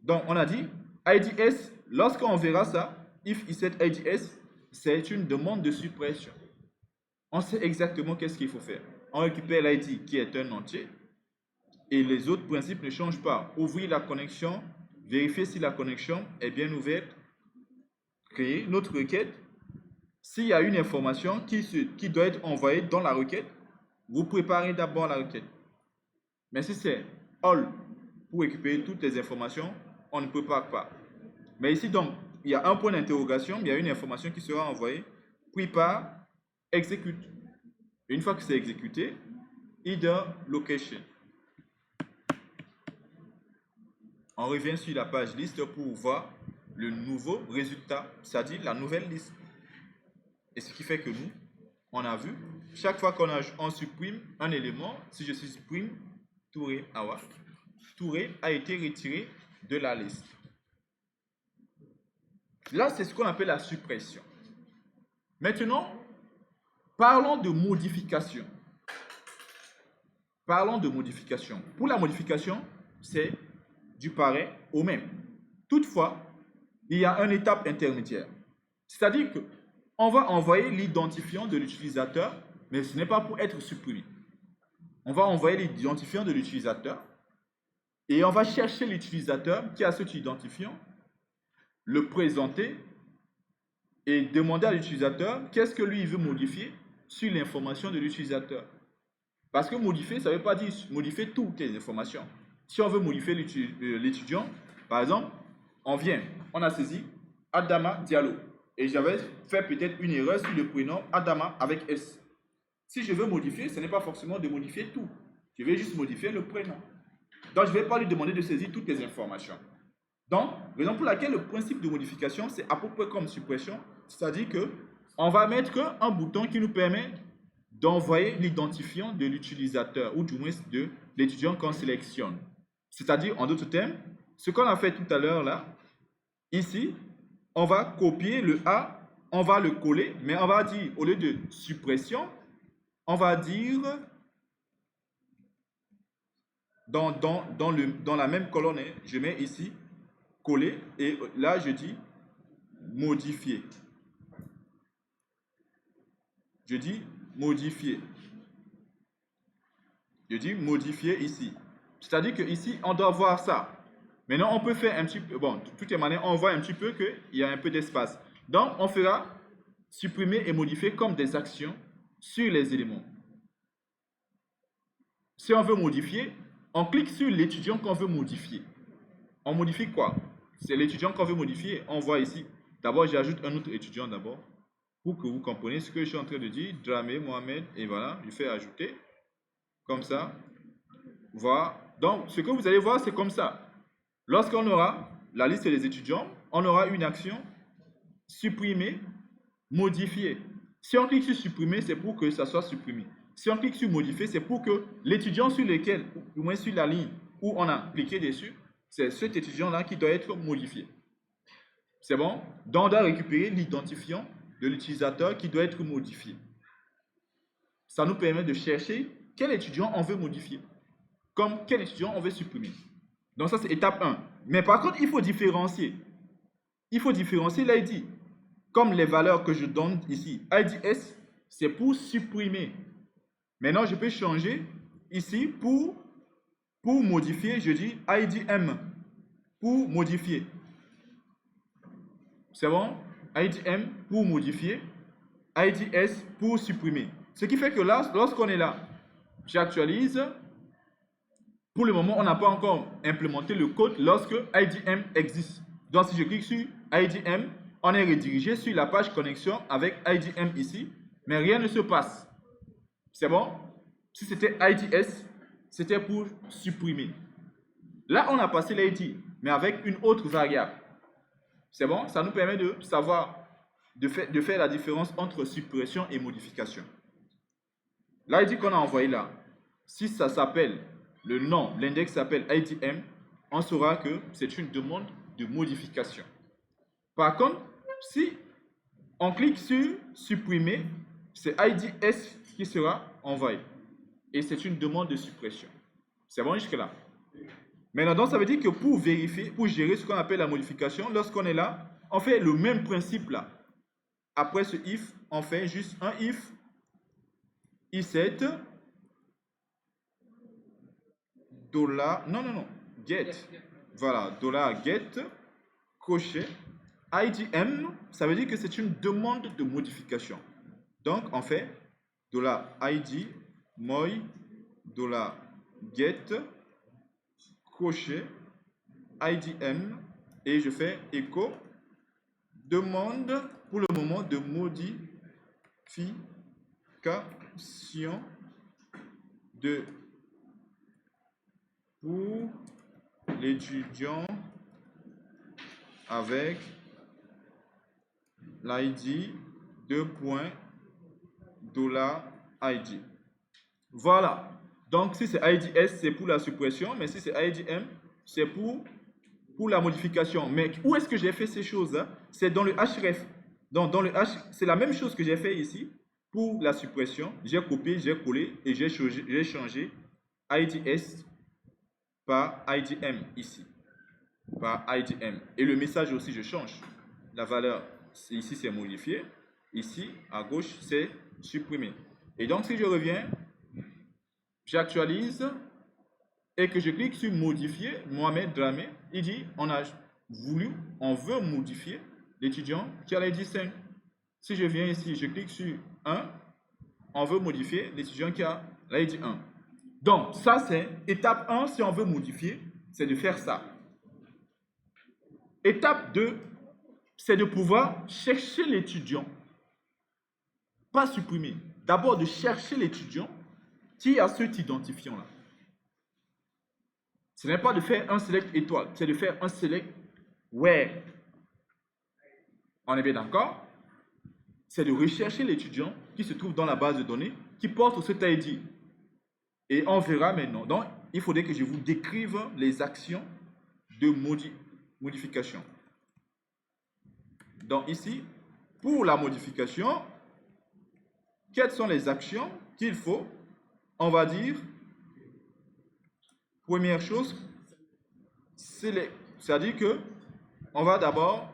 Speaker 1: Donc, on a dit IDS, lorsqu'on verra ça, if set IDS, c'est une demande de suppression. On sait exactement qu'est-ce qu'il faut faire. On récupère l'ID qui est un entier et les autres principes ne changent pas. Ouvrir la connexion, vérifier si la connexion est bien ouverte, créer notre requête. S'il y a une information qui doit être envoyée dans la requête, vous préparez d'abord la requête. Mais si c'est all pour récupérer toutes les informations, on ne prépare pas. Mais ici, donc, il y a un point d'interrogation, il y a une information qui sera envoyée, prépare, exécute. Une fois que c'est exécuté, either location. On revient sur la page liste pour voir le nouveau résultat, c'est-à-dire la nouvelle liste. Et ce qui fait que nous, on a vu, chaque fois qu'on supprime un élément, si je supprime Touré Awa, Touré a été retiré de la liste. Là, c'est ce qu'on appelle la suppression. Maintenant, parlons de modification. Parlons de modification. Pour la modification, c'est du pareil au même. Toutefois, il y a une étape intermédiaire. C'est-à-dire qu'on va envoyer l'identifiant de l'utilisateur, mais ce n'est pas pour être supprimé. On va envoyer l'identifiant de l'utilisateur et on va chercher l'utilisateur qui a cet identifiant, le présenter et demander à l'utilisateur qu'est-ce que lui veut modifier sur l'information de l'utilisateur. Parce que modifier, ça ne veut pas dire modifier toutes les informations. Si on veut modifier l'étudiant, par exemple, on a saisi Adama Diallo. Et j'avais fait peut-être une erreur sur le prénom Adama avec S. Si je veux modifier, ce n'est pas forcément de modifier tout. Je vais juste modifier le prénom. Donc, je ne vais pas lui demander de saisir toutes les informations. Donc, raison pour laquelle le principe de modification, c'est à peu près comme suppression, c'est-à-dire que on va mettre un bouton qui nous permet d'envoyer l'identifiant de l'utilisateur ou du moins de l'étudiant qu'on sélectionne. C'est-à-dire, en d'autres termes, ce qu'on a fait tout à l'heure là, ici, on va copier le A, on va le coller, mais on va dire, au lieu de suppression, on va dire dans la même colonne, je mets ici coller et là je dis modifier. Je dis modifier. Je dis modifier ici. C'est-à-dire que ici on doit voir ça. Maintenant on peut faire un petit peu, bon, de toutes les manières on voit un petit peu qu'il y a un peu d'espace. Donc on fera supprimer et modifier comme des actions sur les éléments. Si on veut modifier, on clique sur l'étudiant qu'on veut modifier. On modifie quoi? C'est l'étudiant qu'on veut modifier. On voit ici. D'abord, j'ajoute un autre étudiant d'abord. Pour que vous compreniez ce que je suis en train de dire. Dramé, Mohamed. Et voilà, je fais ajouter. Comme ça. Voilà. Donc, ce que vous allez voir, c'est comme ça. Lorsqu'on aura la liste des étudiants, on aura une action supprimer, modifier. Si on clique sur supprimer, c'est pour que ça soit supprimé. Si on clique sur modifier, c'est pour que l'étudiant sur lequel, ou moins sur la ligne où on a cliqué dessus, c'est cet étudiant-là qui doit être modifié. C'est bon? Donc, on doit récupérer l'identifiant de l'utilisateur qui doit être modifié. Ça nous permet de chercher quel étudiant on veut modifier, comme quel étudiant on veut supprimer. Donc, ça, c'est étape 1. Mais par contre, il faut différencier. Il faut différencier l'ID. Comme les valeurs que je donne ici, IDS, c'est pour supprimer. Maintenant, je peux changer ici pour modifier, je dis IDM pour modifier. C'est bon? IDM pour modifier, IDS pour supprimer. Ce qui fait que là, lorsqu'on est là, j'actualise. Pour le moment, on n'a pas encore implémenté le code lorsque IDM existe. Donc, si je clique sur IDM, on est redirigé sur la page connexion avec IDM ici, mais rien ne se passe. C'est bon? Si c'était IDS, c'était pour supprimer. Là, on a passé l'ID, mais avec une autre variable. C'est bon? Ça nous permet de savoir, de faire la différence entre suppression et modification. L'ID qu'on a envoyé là, si ça s'appelle, le nom, l'index s'appelle IDM, on saura que c'est une demande de modification. Par contre, si on clique sur supprimer, c'est IDS qui sera envoyé. Et c'est une demande de suppression. C'est bon jusque-là? Maintenant, donc, ça veut dire que pour vérifier, pour gérer ce qu'on appelle la modification, lorsqu'on est là, on fait le même principe là. Après ce if, on fait juste un if, i7, get. Voilà, $get, crochet, IDM, ça veut dire que c'est une demande de modification. Donc, on fait $id, moi, $get, crochet, IDM, et je fais echo, demande pour le moment de modification pour l'étudiant avec l'ID $id. Voilà. Donc, si c'est IDS, c'est pour la suppression, mais si c'est IDM, c'est pour la modification. Mais où est-ce que j'ai fait ces choses? C'est dans le href. Donc, dans le h, c'est la même chose que j'ai fait ici pour la suppression. J'ai copié, j'ai collé et j'ai changé IDS par IDM ici. Par IDM. Et le message aussi, je change. La valeur, ici, c'est modifié. Ici, à gauche, c'est supprimé. Et donc, si je reviens, j'actualise et que je clique sur modifier, Mohamed Dramé, il dit on veut modifier l'étudiant qui a l'ID 5. Si je viens ici, je clique sur 1, on veut modifier l'étudiant qui a l'ID 1. Donc, ça c'est étape 1, si on veut modifier, c'est de faire ça. Étape 2, c'est de pouvoir chercher l'étudiant. Pas supprimer. D'abord de chercher l'étudiant qui a cet identifiant-là. Ce n'est pas de faire un select étoile, c'est de faire un select where. On est bien d'accord? C'est de rechercher l'étudiant qui se trouve dans la base de données qui porte cet ID. Et on verra maintenant. Donc, il faudrait que je vous décrive les actions de modification. Donc ici, pour la modification, quelles sont les actions qu'il faut? On va dire, première chose, c'est-à-dire que on va d'abord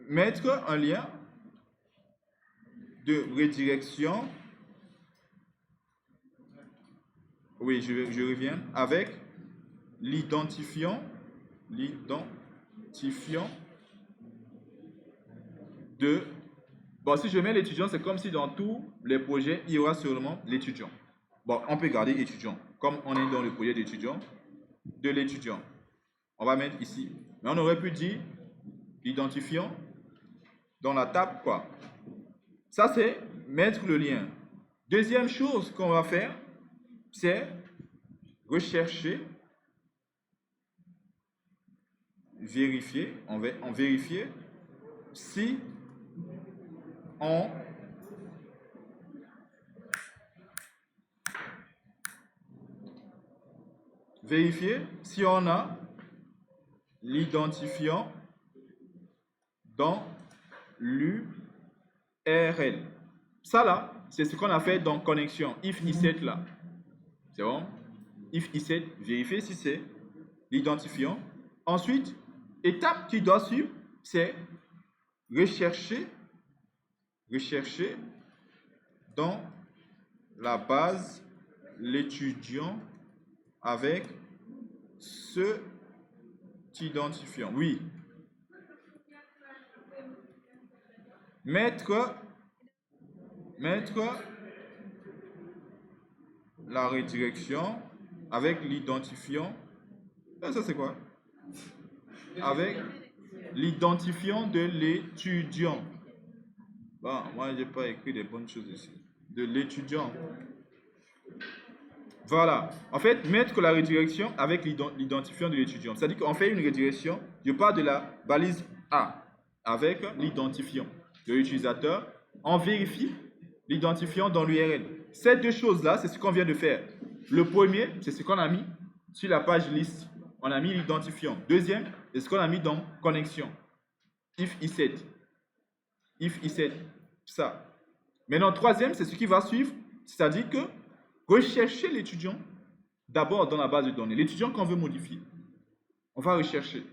Speaker 1: mettre un lien de redirection. Oui, je reviens avec l'identifiant de... Bon, si je mets l'étudiant, c'est comme si dans tous les projets, il y aura seulement l'étudiant. Bon, on peut garder étudiant. Comme on est dans le projet d'étudiant, de l'étudiant. On va mettre ici. Mais on aurait pu dire l'identifiant dans la table, quoi. Ça, c'est mettre le lien. Deuxième chose qu'on va faire, c'est rechercher, vérifier, on va vérifier si on a l'identifiant dans l'URL. Ça là, c'est ce qu'on a fait dans connexion if i7 là. C'est bon? If i7, vérifier si c'est l'identifiant. Ensuite, étape qui doit suivre, c'est rechercher dans la base l'étudiant avec ce identifiant. Oui. Mettre la redirection avec l'identifiant. Ça c'est quoi? Avec l'identifiant de l'étudiant. Bon, moi j'ai pas écrit des bonnes choses ici. De l'étudiant. Voilà. En fait, mettre la redirection avec l'identifiant de l'étudiant. C'est-à-dire qu'on fait une redirection. Je pars de la balise A avec l'identifiant de l'utilisateur. On vérifie l'identifiant dans l'URL. Ces deux choses-là, c'est ce qu'on vient de faire. Le premier, c'est ce qu'on a mis sur la page liste. On a mis l'identifiant. Deuxième, c'est ce qu'on a mis dans connexion. If i7. If i7. Ça. Maintenant, troisième, c'est ce qui va suivre. C'est-à-dire que rechercher l'étudiant d'abord dans la base de données. L'étudiant qu'on veut modifier. On va rechercher.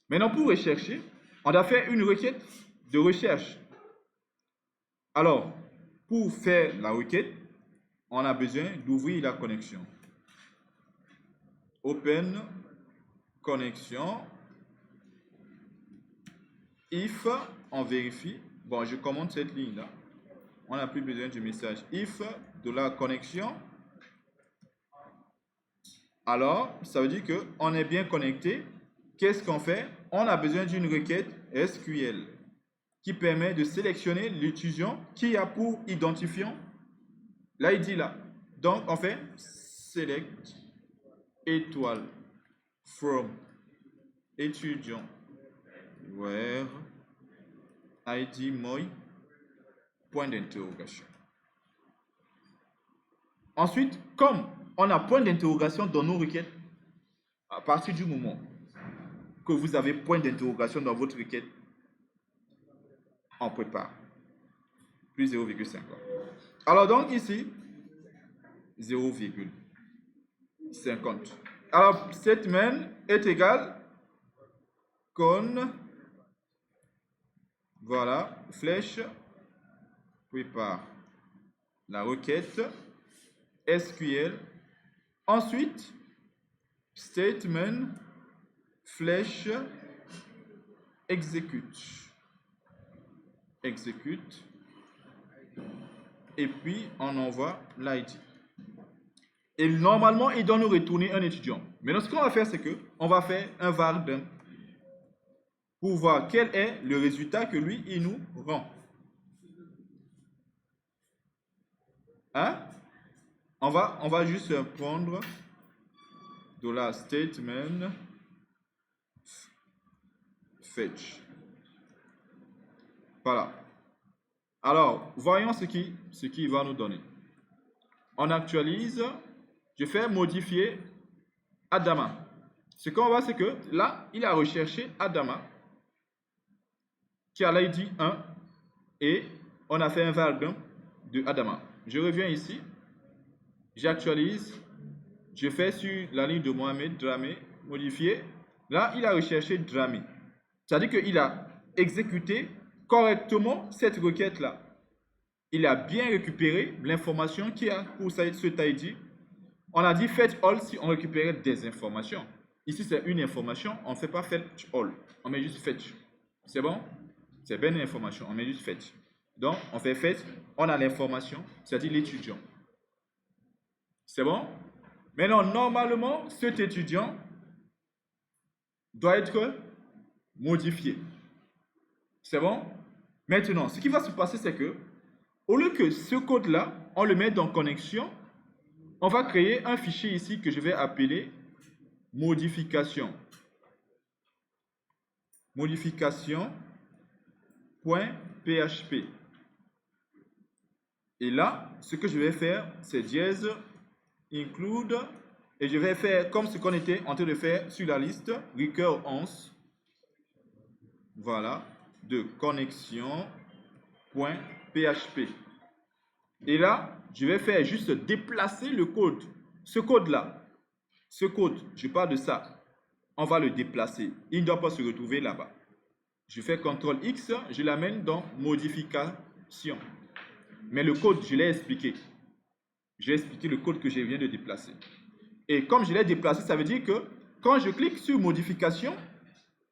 Speaker 1: Maintenant, pour rechercher, on a fait une requête de recherche. Alors, pour faire la requête, on a besoin d'ouvrir la connexion. Open connexion. If, on vérifie. Bon, je commande cette ligne-là. On n'a plus besoin du message. If de la connexion. Alors, ça veut dire qu'on est bien connecté. Qu'est-ce qu'on fait? On a besoin d'une requête SQL qui permet de sélectionner l'étudiant qui a pour identifiant l'ID là. Donc, on fait select étoile from étudiant where ID moi point d'interrogation. Ensuite, comme on a point d'interrogation dans nos requêtes, à partir du moment que vous avez point d'interrogation dans votre requête, on prépare. Plus 0,50. Alors donc ici, 0,50. Alors, statement est égal con, voilà, flèche, prépare la requête SQL. Ensuite, statement, flèche, exécute. Exécute. Et puis, on envoie l'ID. Et normalement, il doit nous retourner un étudiant. Maintenant, ce qu'on va faire, c'est que on va faire un var d'un pour voir quel est le résultat que lui, il nous rend. Hein? On va juste prendre $statement fetch. Voilà. Alors, voyons ce qui va nous donner. On actualise. Je fais modifier Adama. Ce qu'on voit, c'est que là, il a recherché Adama qui a l'ID 1 et on a fait un var de Adama. Je reviens ici. J'actualise. Je fais sur la ligne de Mohamed, Dramé, modifier. Là, il a recherché Dramé. C'est-à-dire qu'il a exécuté correctement cette requête-là. Il a bien récupéré l'information qu'il y a pour cet ID. On a dit fetch all si on récupérait des informations. Ici, c'est une information. On ne fait pas fetch all. On met juste fetch. C'est bon? C'est bien une information. On met juste fetch. Donc, on fait fetch. On a l'information, c'est-à-dire l'étudiant. C'est bon? Maintenant, normalement, cet étudiant doit être modifié. C'est bon? Maintenant, ce qui va se passer, c'est que, au lieu que ce code-là, on le met dans connexion, on va créer un fichier ici que je vais appeler modification. Modification.php. Et là, ce que je vais faire, c'est dièse include, et je vais faire comme ce qu'on était en train de faire sur la liste, recurrence 11, voilà, de connexion.php. Et là, je vais faire juste déplacer le code, ce code-là, ce code, je parle de ça, on va le déplacer, il ne doit pas se retrouver là-bas. Je fais CTRL X, je l'amène dans modification. Mais le code, je l'ai expliqué. J'ai expliqué le code que je viens de déplacer. Et comme je l'ai déplacé, ça veut dire que quand je clique sur modification,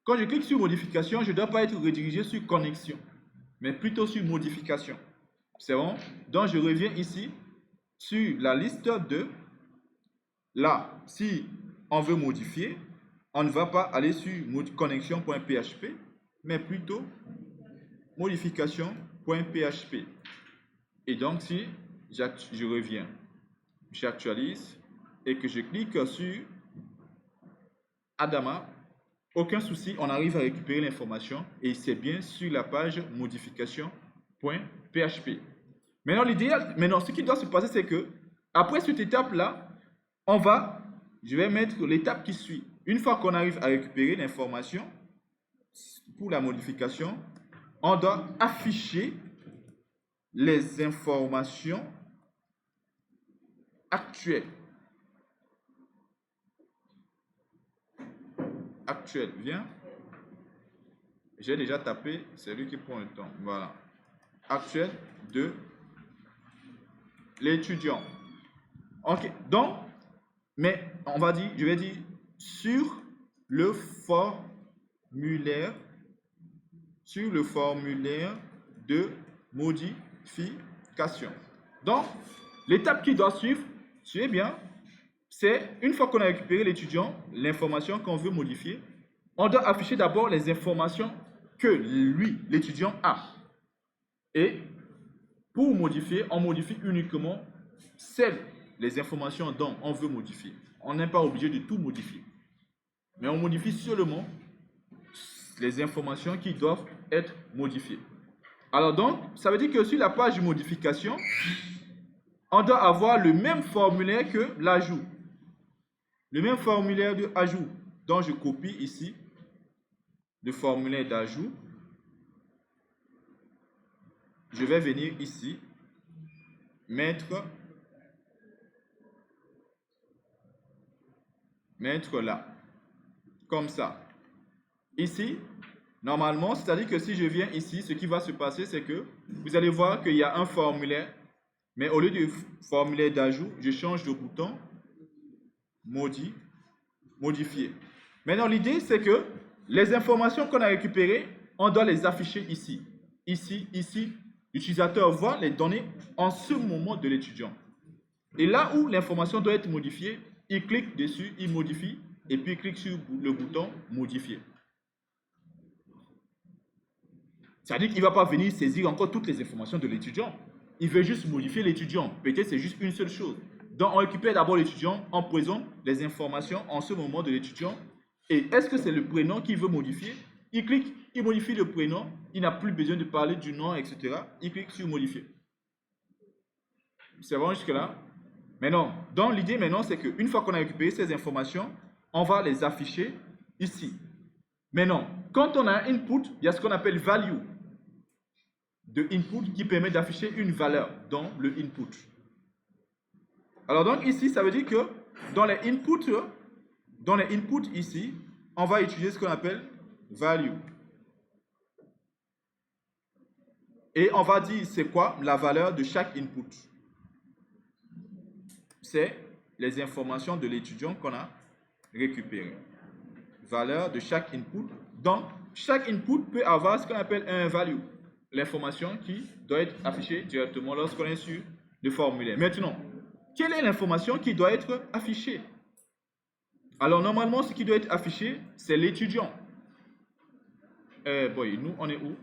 Speaker 1: je ne dois pas être redirigé sur connexion, mais plutôt sur modification. C'est bon? Donc, je reviens ici sur la liste de. Là, si on veut modifier, on ne va pas aller sur connexion.php, mais plutôt modification.php. Et donc, si je reviens, j'actualise et que je clique sur Adama, aucun souci, on arrive à récupérer l'information et c'est bien sur la page modification.php. Maintenant, l'idéal, ce qui doit se passer, c'est que après cette étape-là, je vais mettre l'étape qui suit. Une fois qu'on arrive à récupérer l'information pour la modification, on doit afficher les informations actuelles. Viens. J'ai déjà tapé, c'est lui qui prend le temps. Voilà. Actuel de l'étudiant. Ok, donc, mais on va dire, je vais dire sur le formulaire de modification. Donc, l'étape qui doit suivre, suivez bien, c'est une fois qu'on a récupéré l'étudiant, l'information qu'on veut modifier, on doit afficher d'abord les informations que lui, l'étudiant, a. Et pour modifier, on modifie uniquement les informations dont on veut modifier. On n'est pas obligé de tout modifier. Mais on modifie seulement les informations qui doivent être modifiées. Alors donc, ça veut dire que sur la page modification, on doit avoir le même formulaire que l'ajout. Le même formulaire d'ajout. Donc, je copie ici le formulaire d'ajout. Je vais venir ici, mettre là, comme ça. Ici, normalement, c'est-à-dire que si je viens ici, ce qui va se passer, c'est que vous allez voir qu'il y a un formulaire, mais au lieu du formulaire d'ajout, je change de bouton modifier. Maintenant, l'idée, c'est que les informations qu'on a récupérées, on doit les afficher ici. Ici, ici. L'utilisateur voit les données en ce moment de l'étudiant. Et là où l'information doit être modifiée, il clique dessus, il modifie, et puis il clique sur le bouton modifier. C'est-à-dire qu'il ne va pas venir saisir encore toutes les informations de l'étudiant. Il veut juste modifier l'étudiant. Peut-être c'est juste une seule chose. Donc, on récupère d'abord l'étudiant, on présente les informations en ce moment de l'étudiant. Et est-ce que c'est le prénom qu'il veut modifier? Il clique, il modifie le prénom, il n'a plus besoin de parler du nom, etc. Il clique sur modifier. C'est bon jusque-là? Mais non, donc l'idée maintenant, c'est qu'une fois qu'on a récupéré ces informations, on va les afficher ici. Maintenant, quand on a un input, il y a ce qu'on appelle value de input qui permet d'afficher une valeur dans le input. Alors donc ici, ça veut dire que dans les inputs ici, on va utiliser ce qu'on appelle value. Et on va dire c'est quoi la valeur de chaque input. C'est les informations de l'étudiant qu'on a récupérées. Valeur de chaque input. Donc, chaque input peut avoir ce qu'on appelle un value. L'information qui doit être affichée directement lorsqu'on est sur le formulaire. Maintenant, quelle est l'information qui doit être affichée? Alors, normalement, ce qui doit être affiché, c'est l'étudiant. Boy, nous, on est où?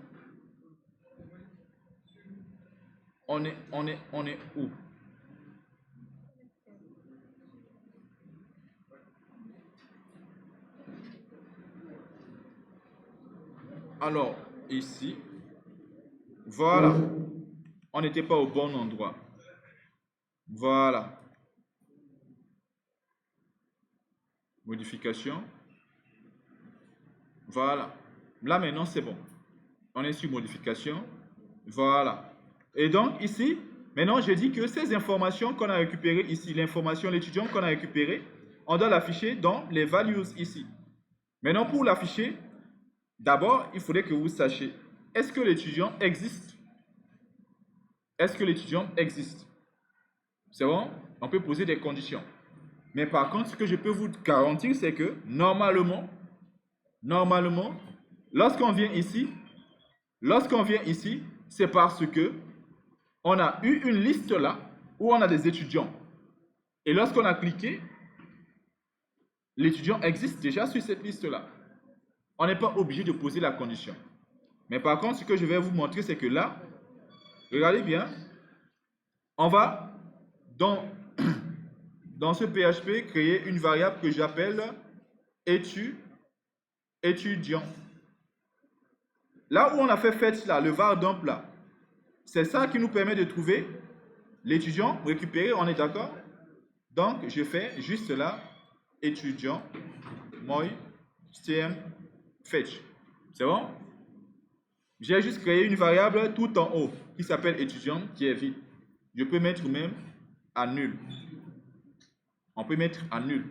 Speaker 1: On est où? Alors, ici, voilà. On n'était pas au bon endroit. Voilà. Modification. Voilà. Là, maintenant, c'est bon. On est sur modification. Voilà. Et donc, ici, maintenant, je dis que ces informations qu'on a récupérées ici, l'information, l'étudiant qu'on a récupéré, on doit l'afficher dans les values ici. Maintenant, pour l'afficher, d'abord, il faudrait que vous sachiez, est-ce que l'étudiant existe? Est-ce que l'étudiant existe? C'est bon? On peut poser des conditions. Mais par contre, ce que je peux vous garantir, c'est que normalement, lorsqu'on vient ici, c'est parce que on a eu une liste là où on a des étudiants. Et lorsqu'on a cliqué, l'étudiant existe déjà sur cette liste là. On n'est pas obligé de poser la condition. Mais par contre, ce que je vais vous montrer, c'est que là, regardez bien, on va dans ce PHP créer une variable que j'appelle étudiant. Là où on a fait fetch là, le var dump là, c'est ça qui nous permet de trouver l'étudiant récupéré, on est d'accord? Donc, je fais juste là, étudiant, moi, stm, fetch. C'est bon? J'ai juste créé une variable tout en haut qui s'appelle étudiant, qui est vide. Je peux mettre même à nul. On peut mettre à nul.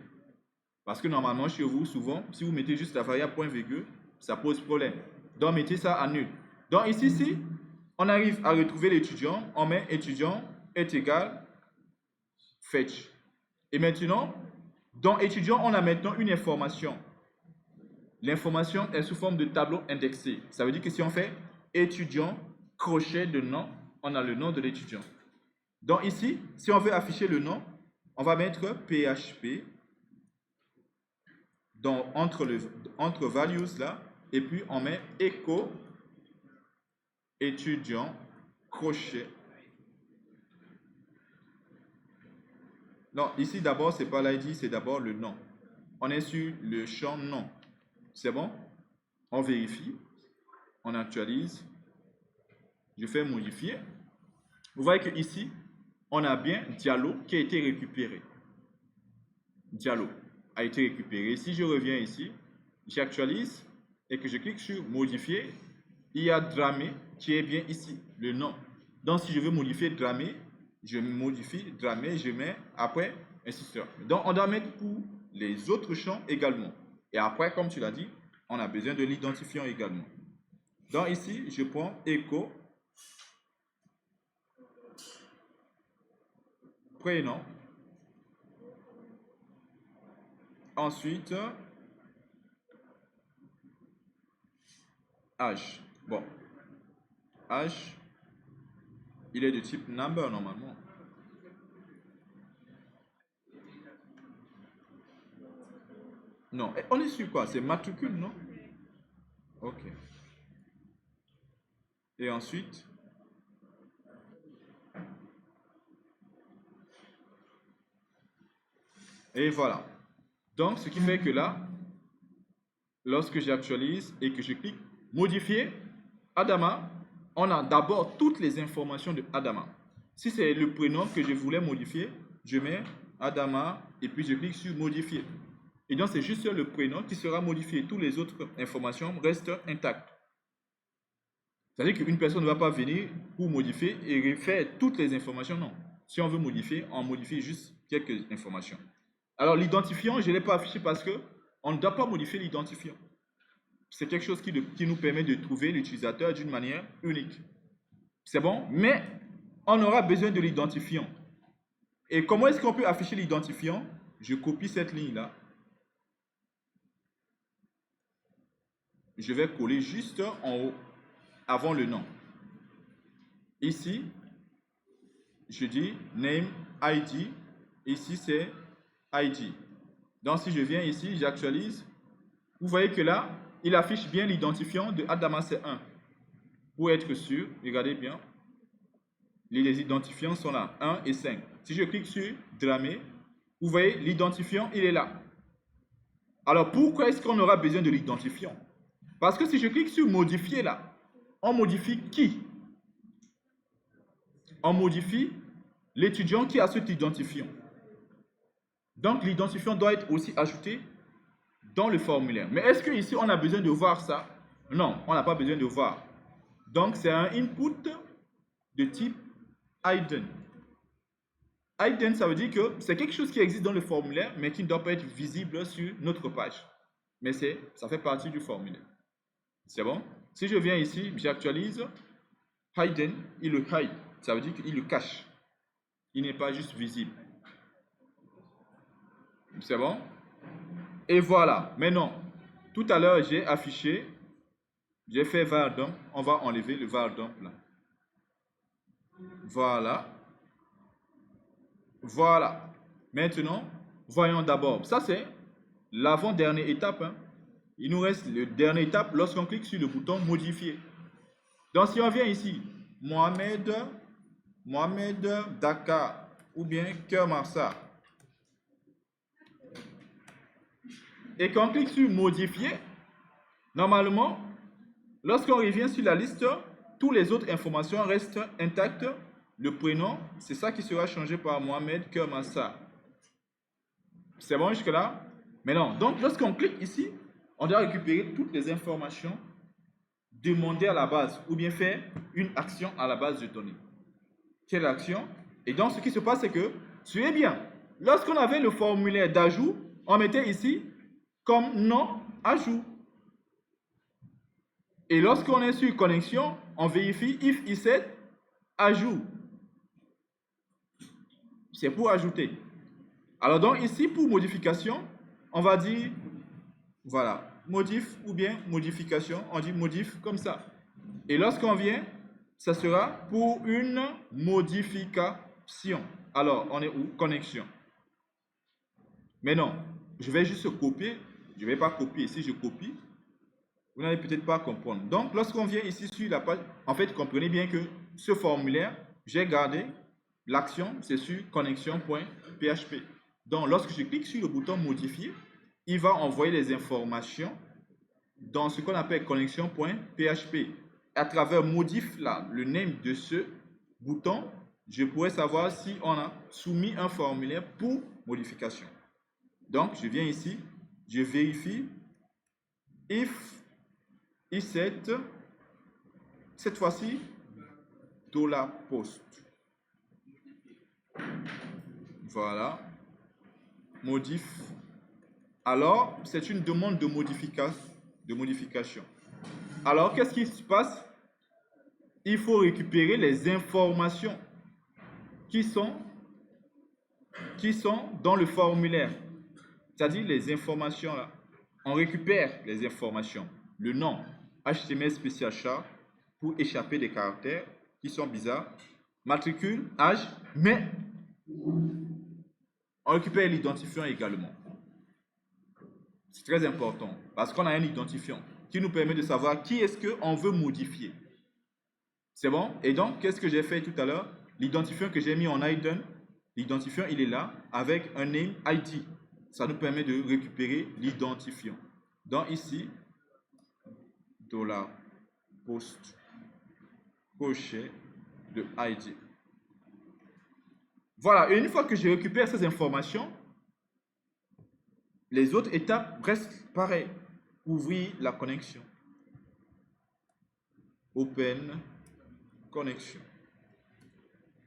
Speaker 1: Parce que normalement, chez vous, souvent, si vous mettez juste la variable point virgule, ça pose problème. Donc, mettez ça à nul. Donc, ici, si on arrive à retrouver l'étudiant, on met étudiant est égal fetch. Et maintenant, dans étudiant, on a maintenant une information. L'information est sous forme de tableau indexé. Ça veut dire que si on fait étudiant, crochet de nom, on a le nom de l'étudiant. Donc ici, si on veut afficher le nom, on va mettre PHP entre values là, et puis on met echo étudiant crochet. Non, ici d'abord, c'est pas l'ID, c'est d'abord le nom. On est sur le champ nom. C'est bon? On vérifie, on actualise. Je fais modifier. Vous voyez que ici, on a bien Diallo qui a été récupéré. Diallo a été récupéré. Si je reviens ici, j'actualise et que je clique sur modifier, il y a Dramé qui est bien ici, le nom. Donc si je veux modifier Dramé, je modifie Dramé, je mets après ainsi de suite. Donc on doit mettre pour les autres champs également. Et après, comme tu l'as dit, on a besoin de l'identifiant également. Donc ici, je prends echo prénom. Ensuite, âge. Bon, âge, il est de type number normalement. Non, on est sur quoi? C'est matricule, non? Ok. Et ensuite, Et voilà. Donc, ce qui fait que là, lorsque j'actualise et que je clique modifier Adama, on a d'abord toutes les informations de Adama. Si c'est le prénom que je voulais modifier, je mets Adama et puis je clique sur modifier. Et donc, c'est juste le prénom qui sera modifié. Toutes les autres informations restent intactes. C'est-à-dire qu'une personne ne va pas venir pour modifier et refaire toutes les informations. Non. Si on veut modifier, on modifie juste quelques informations. Alors, l'identifiant, je ne l'ai pas affiché parce qu'on ne doit pas modifier l'identifiant. C'est quelque chose qui nous permet de trouver l'utilisateur d'une manière unique. C'est bon? Mais on aura besoin de l'identifiant. Et comment est-ce qu'on peut afficher l'identifiant? Je copie cette ligne-là. Je vais coller juste en haut, avant le nom. Ici, je dis name ID. Ici, c'est ID. Donc, si je viens ici, j'actualise. Vous voyez que là, il affiche bien l'identifiant de Adama C1. Pour être sûr, regardez bien. Les identifiants sont là, 1 et 5. Si je clique sur Dramé, vous voyez, l'identifiant, il est là. Alors, pourquoi est-ce qu'on aura besoin de l'identifiant? Parce que si je clique sur modifier là, on modifie qui? On modifie l'étudiant qui a cet identifiant. Donc, l'identifiant doit être aussi ajouté dans le formulaire. Mais est-ce qu'ici, on a besoin de voir ça? Non, on n'a pas besoin de voir. Donc, c'est un input de type hidden. Hidden, ça veut dire que c'est quelque chose qui existe dans le formulaire, mais qui ne doit pas être visible sur notre page. Mais ça fait partie du formulaire. C'est bon? Si je viens ici, j'actualise, hidden, il le hide. Ça veut dire qu'il le cache. Il n'est pas juste visible. C'est bon? Et voilà. Maintenant, tout à l'heure, j'ai affiché, j'ai fait var dump. On va enlever le var dump là. Voilà. Voilà. Maintenant, voyons d'abord. Ça, c'est l'avant-dernière étape. Hein. Il nous reste la dernière étape lorsqu'on clique sur le bouton modifier. Donc, si on vient ici, Mohamed Dakar ou bien Kermassa. Et qu'on clique sur modifier, normalement, lorsqu'on revient sur la liste, toutes les autres informations restent intactes. Le prénom, c'est ça qui sera changé par Mohamed Kermassa. C'est bon jusque-là? Maintenant, donc lorsqu'on clique ici, on doit récupérer toutes les informations demandées à la base ou bien faire une action à la base de données. Quelle action? Et donc, ce qui se passe, c'est que, suivez bien, lorsqu'on avait le formulaire d'ajout, on mettait ici comme nom ajout. Et lorsqu'on est sur connexion, on vérifie if ESET ajout. C'est pour ajouter. Alors donc ici, pour modification, on va dire, voilà, modif ou bien modification, on dit modif comme ça. Et lorsqu'on vient, ça sera pour une modification. Alors, on est où? Connexion. Mais non, je vais juste copier. Je ne vais pas copier. Si je copie, vous n'allez peut-être pas comprendre. Donc, lorsqu'on vient ici sur la page, en fait, comprenez bien que ce formulaire, j'ai gardé l'action, c'est sur connexion.php. Donc, lorsque je clique sur le bouton modifier, il va envoyer les informations dans ce qu'on appelle connexion.php. À travers modif là, le name de ce bouton, je pourrais savoir si on a soumis un formulaire pour modification. Donc, je viens ici, je vérifie if ESET, cette fois-ci, $post. Voilà. Modif. Alors, c'est une demande de modification. Alors, qu'est-ce qui se passe? Il faut récupérer les informations qui sont dans le formulaire. C'est-à-dire les informations là. On récupère les informations. Le nom HTML spécial char pour échapper des caractères qui sont bizarres. Matricule, âge, mais on récupère l'identifiant également. C'est très important parce qu'on a un identifiant qui nous permet de savoir qui est-ce qu'on veut modifier. C'est bon? Et donc, qu'est-ce que j'ai fait tout à l'heure? L'identifiant que j'ai mis en hidden, l'identifiant, il est là avec un name ID. ça nous permet de récupérer l'identifiant. Donc ici, $post crochet de ID. Voilà, et une fois que je récupère ces informations, les autres étapes restent pareilles. Ouvrir la connexion. Open connexion.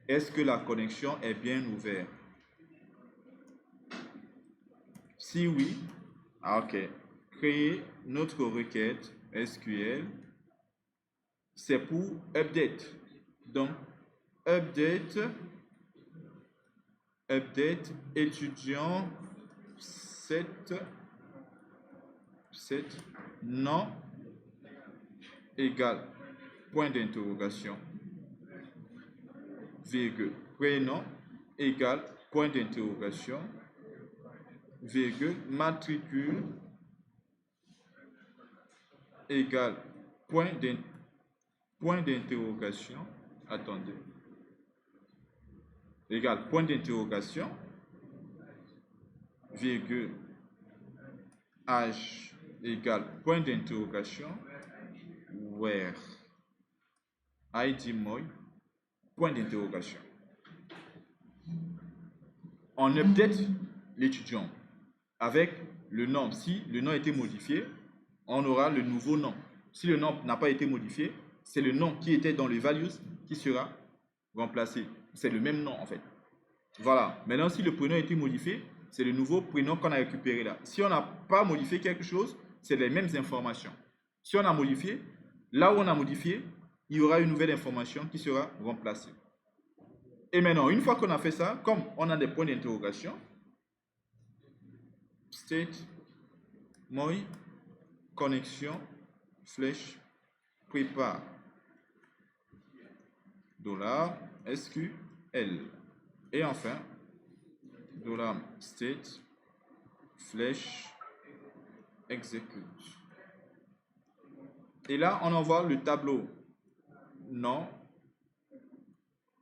Speaker 1: Est-ce que la connexion est bien ouverte? Si oui, ok. Créer notre requête SQL, c'est pour update. Donc, update étudiant 7 non égale point d'interrogation, virgule, prénom égale point d'interrogation, virgule, matricule égale point d'interrogation, attendez, égale point d'interrogation, virgule, âge égale point d'interrogation, where, ID moi, point d'interrogation. On update l'étudiant avec le nom. Si le nom a été modifié, on aura le nouveau nom. Si le nom n'a pas été modifié, c'est le nom qui était dans les values qui sera remplacé. C'est le même nom en fait. Voilà. Maintenant, si le prénom a été modifié, c'est le nouveau prénom qu'on a récupéré là. Si on n'a pas modifié quelque chose, c'est les mêmes informations. Si on a modifié, là où on a modifié, il y aura une nouvelle information qui sera remplacée. Et maintenant, une fois qu'on a fait ça, comme on a des points d'interrogation, state, moi, connexion, flèche, prépare, $SQL. Et enfin, $state, flèche, execute. Et là, on envoie le tableau nom,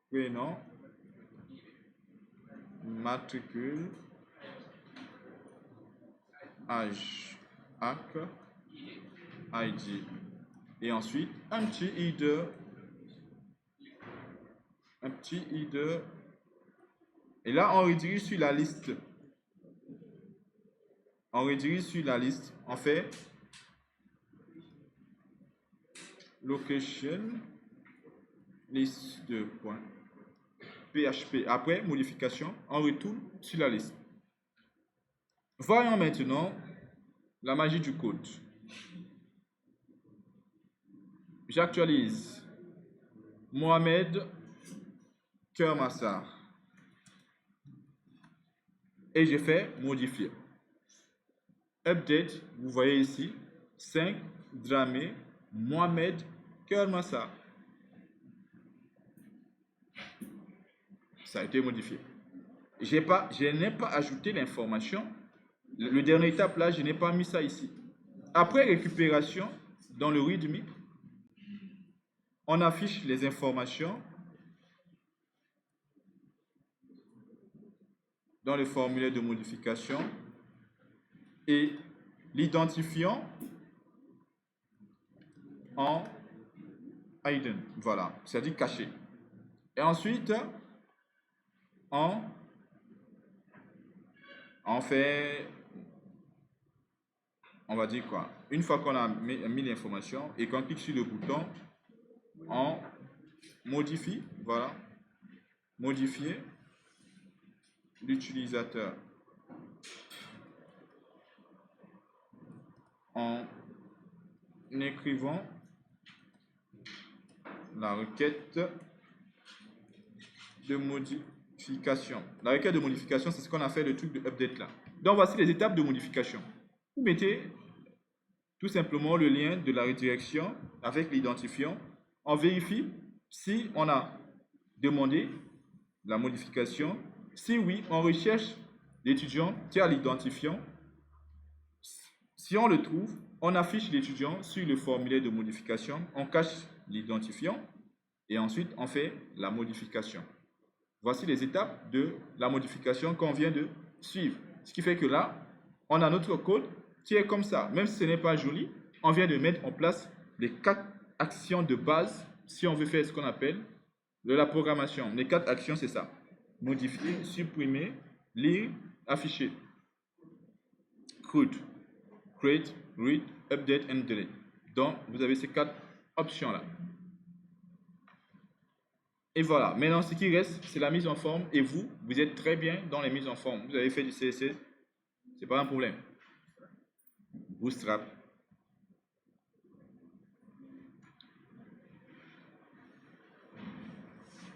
Speaker 1: prénom, matricule, âge, AC, ID. Et ensuite, un petit ID. Et là, on redirige sur la liste. On fait location liste de points PHP. Après modification, on retourne sur la liste. Voyons maintenant la magie du code. J'actualise Mohamed Kermassar et j'ai fait modifier. Update, vous voyez ici 5 Dramé Mohamed Kermassar. Ça a été modifié. Je n'ai pas ajouté l'information. Le dernier étape là, je n'ai pas mis ça ici. Après récupération, dans le README, on affiche les informations dans le formulaire de modification et l'identifiant en hidden. Voilà, c'est-à-dire caché. Et ensuite, on fait, on va dire quoi? Une fois qu'on a mis l'information et qu'on clique sur le bouton, on modifie, voilà, modifier l'utilisateur en écrivant la requête de modification. La requête de modification, c'est ce qu'on a fait le truc de update là. Donc voici les étapes de modification. Vous mettez tout simplement le lien de la redirection avec l'identifiant. On vérifie si on a demandé la modification. Si oui, on recherche l'étudiant qui a l'identifiant. Si on le trouve, on affiche l'étudiant sur le formulaire de modification, on cache l'identifiant et ensuite on fait la modification. Voici les étapes de la modification qu'on vient de suivre. Ce qui fait que là, on a notre code qui est comme ça. Même si ce n'est pas joli, on vient de mettre en place les 4 actions de base si on veut faire ce qu'on appelle de la programmation. Les 4 actions, c'est ça. Modifier, supprimer, lire, afficher. CRUD. Create, read, update and delete. Donc, vous avez ces 4 options-là. Et voilà. Maintenant, ce qui reste, c'est la mise en forme. Et vous êtes très bien dans les mises en forme. Vous avez fait du CSS. C'est pas un problème. Bootstrap.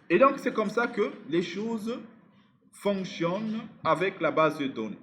Speaker 1: Et donc, c'est comme ça que les choses fonctionnent avec la base de données.